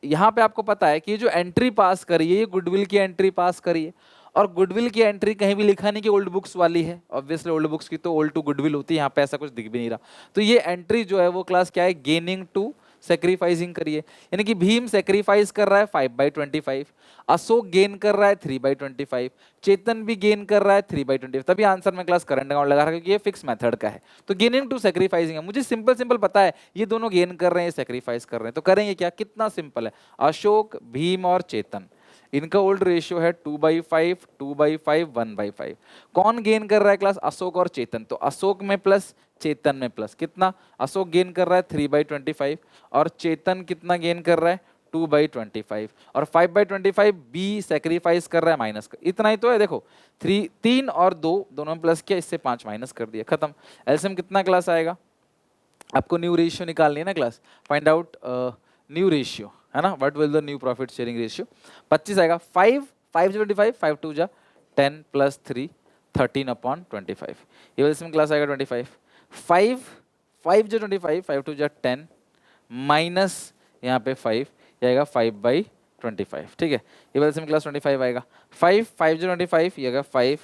यहाँ पे आपको पता है कि ये जो एंट्री पास करी है, ये गुडविल की एंट्री पास करी है, और गुडविल की एंट्री कहीं भी लिखा नहीं कि ओल्ड बुक्स वाली है, ऑब्वियसली ओल्ड बुक्स की तो ओल्ड टू गुडविल होती है, यहाँ पे ऐसा कुछ दिख भी नहीं रहा। तो ये एंट्री जो है वो क्लास क्या है, गेनिंग टू सेक्रीफाइसिंग करिए, यानी कि भीम सेक्रीफाइस कर रहा है 5/25, अशोक गेन कर रहा है 3/25, चेतन भी गेन कर रहा है 3/25, तभी आंसर में क्लास करंट अकाउंट लगा रहा है, क्योंकि ये फिक्स मेथड का है। तो गेनिंग टू सेक्रीफाइसिंग है, मुझे सिंपल पता है ये दोनों गेन कर रहे हैं, सेक्रीफाइस कर रहे हैं, तो करेंगे क्या, कितना सिंपल है, अशोक, भीम और चेतन, इनका ओल्ड रेशियो है 2/5, 2/5, 1/5। कौन गेन कर रहा है क्लास, अशोक और चेतन, तो अशोक में प्लस चेतन में प्लस, कितना, अशोक गेन कर रहा है 3/25 और चेतन कितना गेन कर रहा है 2/25, और 5/25 बी सेक्रीफाइस कर रहा है माइनस, इतना ही तो है। देखो 3 और 2 दोनों में प्लस किया, इससे 5 माइनस कर दिया, खत्म। एलसीएम कितना क्लास आएगा, आपको न्यू रेशियो निकालनी है ना class, find out new ratio, है ना, what will the new profit sharing ratio, 25 आएगा। 5 5 2 जा 10 + 3 13/25, ये एलसीएम क्लास आएगा 25। 5 5 जो 25, 5 2 जा 10 माइनस यहाँ पे 5, ये आएगा 5/25, ठीक है, ये एलसीएम क्लास 25 आएगा। 5 5 जो 25, ये आएगा 5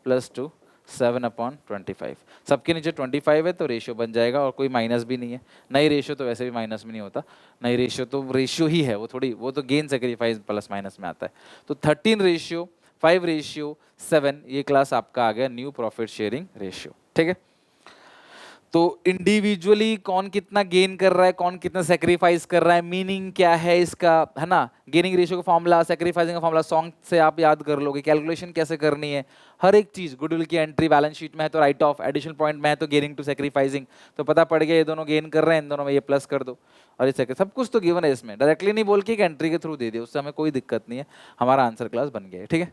+ 2 7/25, सबके नीचे 25 है तो रेशियो बन जाएगा, और कोई माइनस भी नहीं है, नई रेशियो तो वैसे भी माइनस में नहीं होता, नई रेशियो तो रेशियो ही है, वो थोड़ी, वो तो गेन सेक्रीफाइस प्लस माइनस में आता है। तो 13:5:7 ये क्लास आपका आ गया न्यू प्रॉफिट शेयरिंग रेशियो, ठीक है। तो इंडिविजुअली कौन कितना गेन कर रहा है, कौन कितना सेक्रीफाइस कर रहा है, मीनिंग क्या है इसका, है ना, गेनिंग रेशियो का फॉर्मूला, सेक्रीफाइसिंग का फॉर्मूला सॉन्ग से आप याद कर लोगे, कैलकुलेशन कैसे करनी है, हर एक चीज, गुडविल की एंट्री बैलेंस शीट में है तो राइट ऑफ, एडिशनल पॉइंट में है तो गेनिंग टू सेक्रीफाइसिंग, तो पता पड़ गया ये दोनों गेन कर रहे हैं, इन दोनों में ये प्लस कर दो, और ये सब कुछ तो गिवन है इसमें, डायरेक्टली नहीं बोल के एंट्री के थ्रू दे दिया, उससे हमें कोई दिक्कत नहीं है, हमारा आंसर क्लास बन गया है, ठीक है।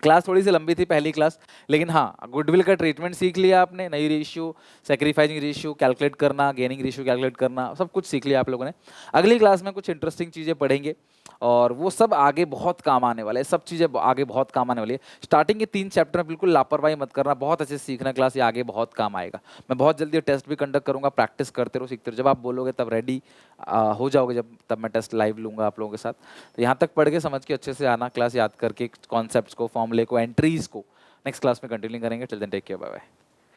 क्लास थोड़ी सी लंबी थी पहली क्लास, लेकिन हाँ गुडविल का ट्रीटमेंट सीख लिया आपने, नई रेशियो, सेक्रीफाइसिंग रेशियो कैलकुलेट करना, गेनिंग रेशियो कैलकुलेट करना, सब कुछ सीख लिया आप लोगों ने। अगली क्लास में कुछ इंटरेस्टिंग चीज़ें पढ़ेंगे और वो सब आगे बहुत काम आने वाले हैं, सब चीज़ें आगे बहुत काम आने वाली है। स्टार्टिंग के 3 चैप्टर में बिल्कुल लापरवाही मत करना, बहुत अच्छे से सीखना क्लास, ये आगे बहुत काम आएगा। मैं बहुत जल्दी टेस्ट भी कंडक्ट करूँगा, प्रैक्टिस करते रहो, सीखते रहो, जब आप बोलोगे तब रेडी हो जाओगे, तब मैं टेस्ट लाइव लूँगा आप लोगों के साथ। तो यहाँ तक पढ़ के समझ के अच्छे से आना, क्लास याद करके कॉन्सेप्ट्स को, फॉर्मूले को, एंट्रीज को नेक्स्ट क्लास में कंटिन्यू करेंगे। Till then take care, bye bye.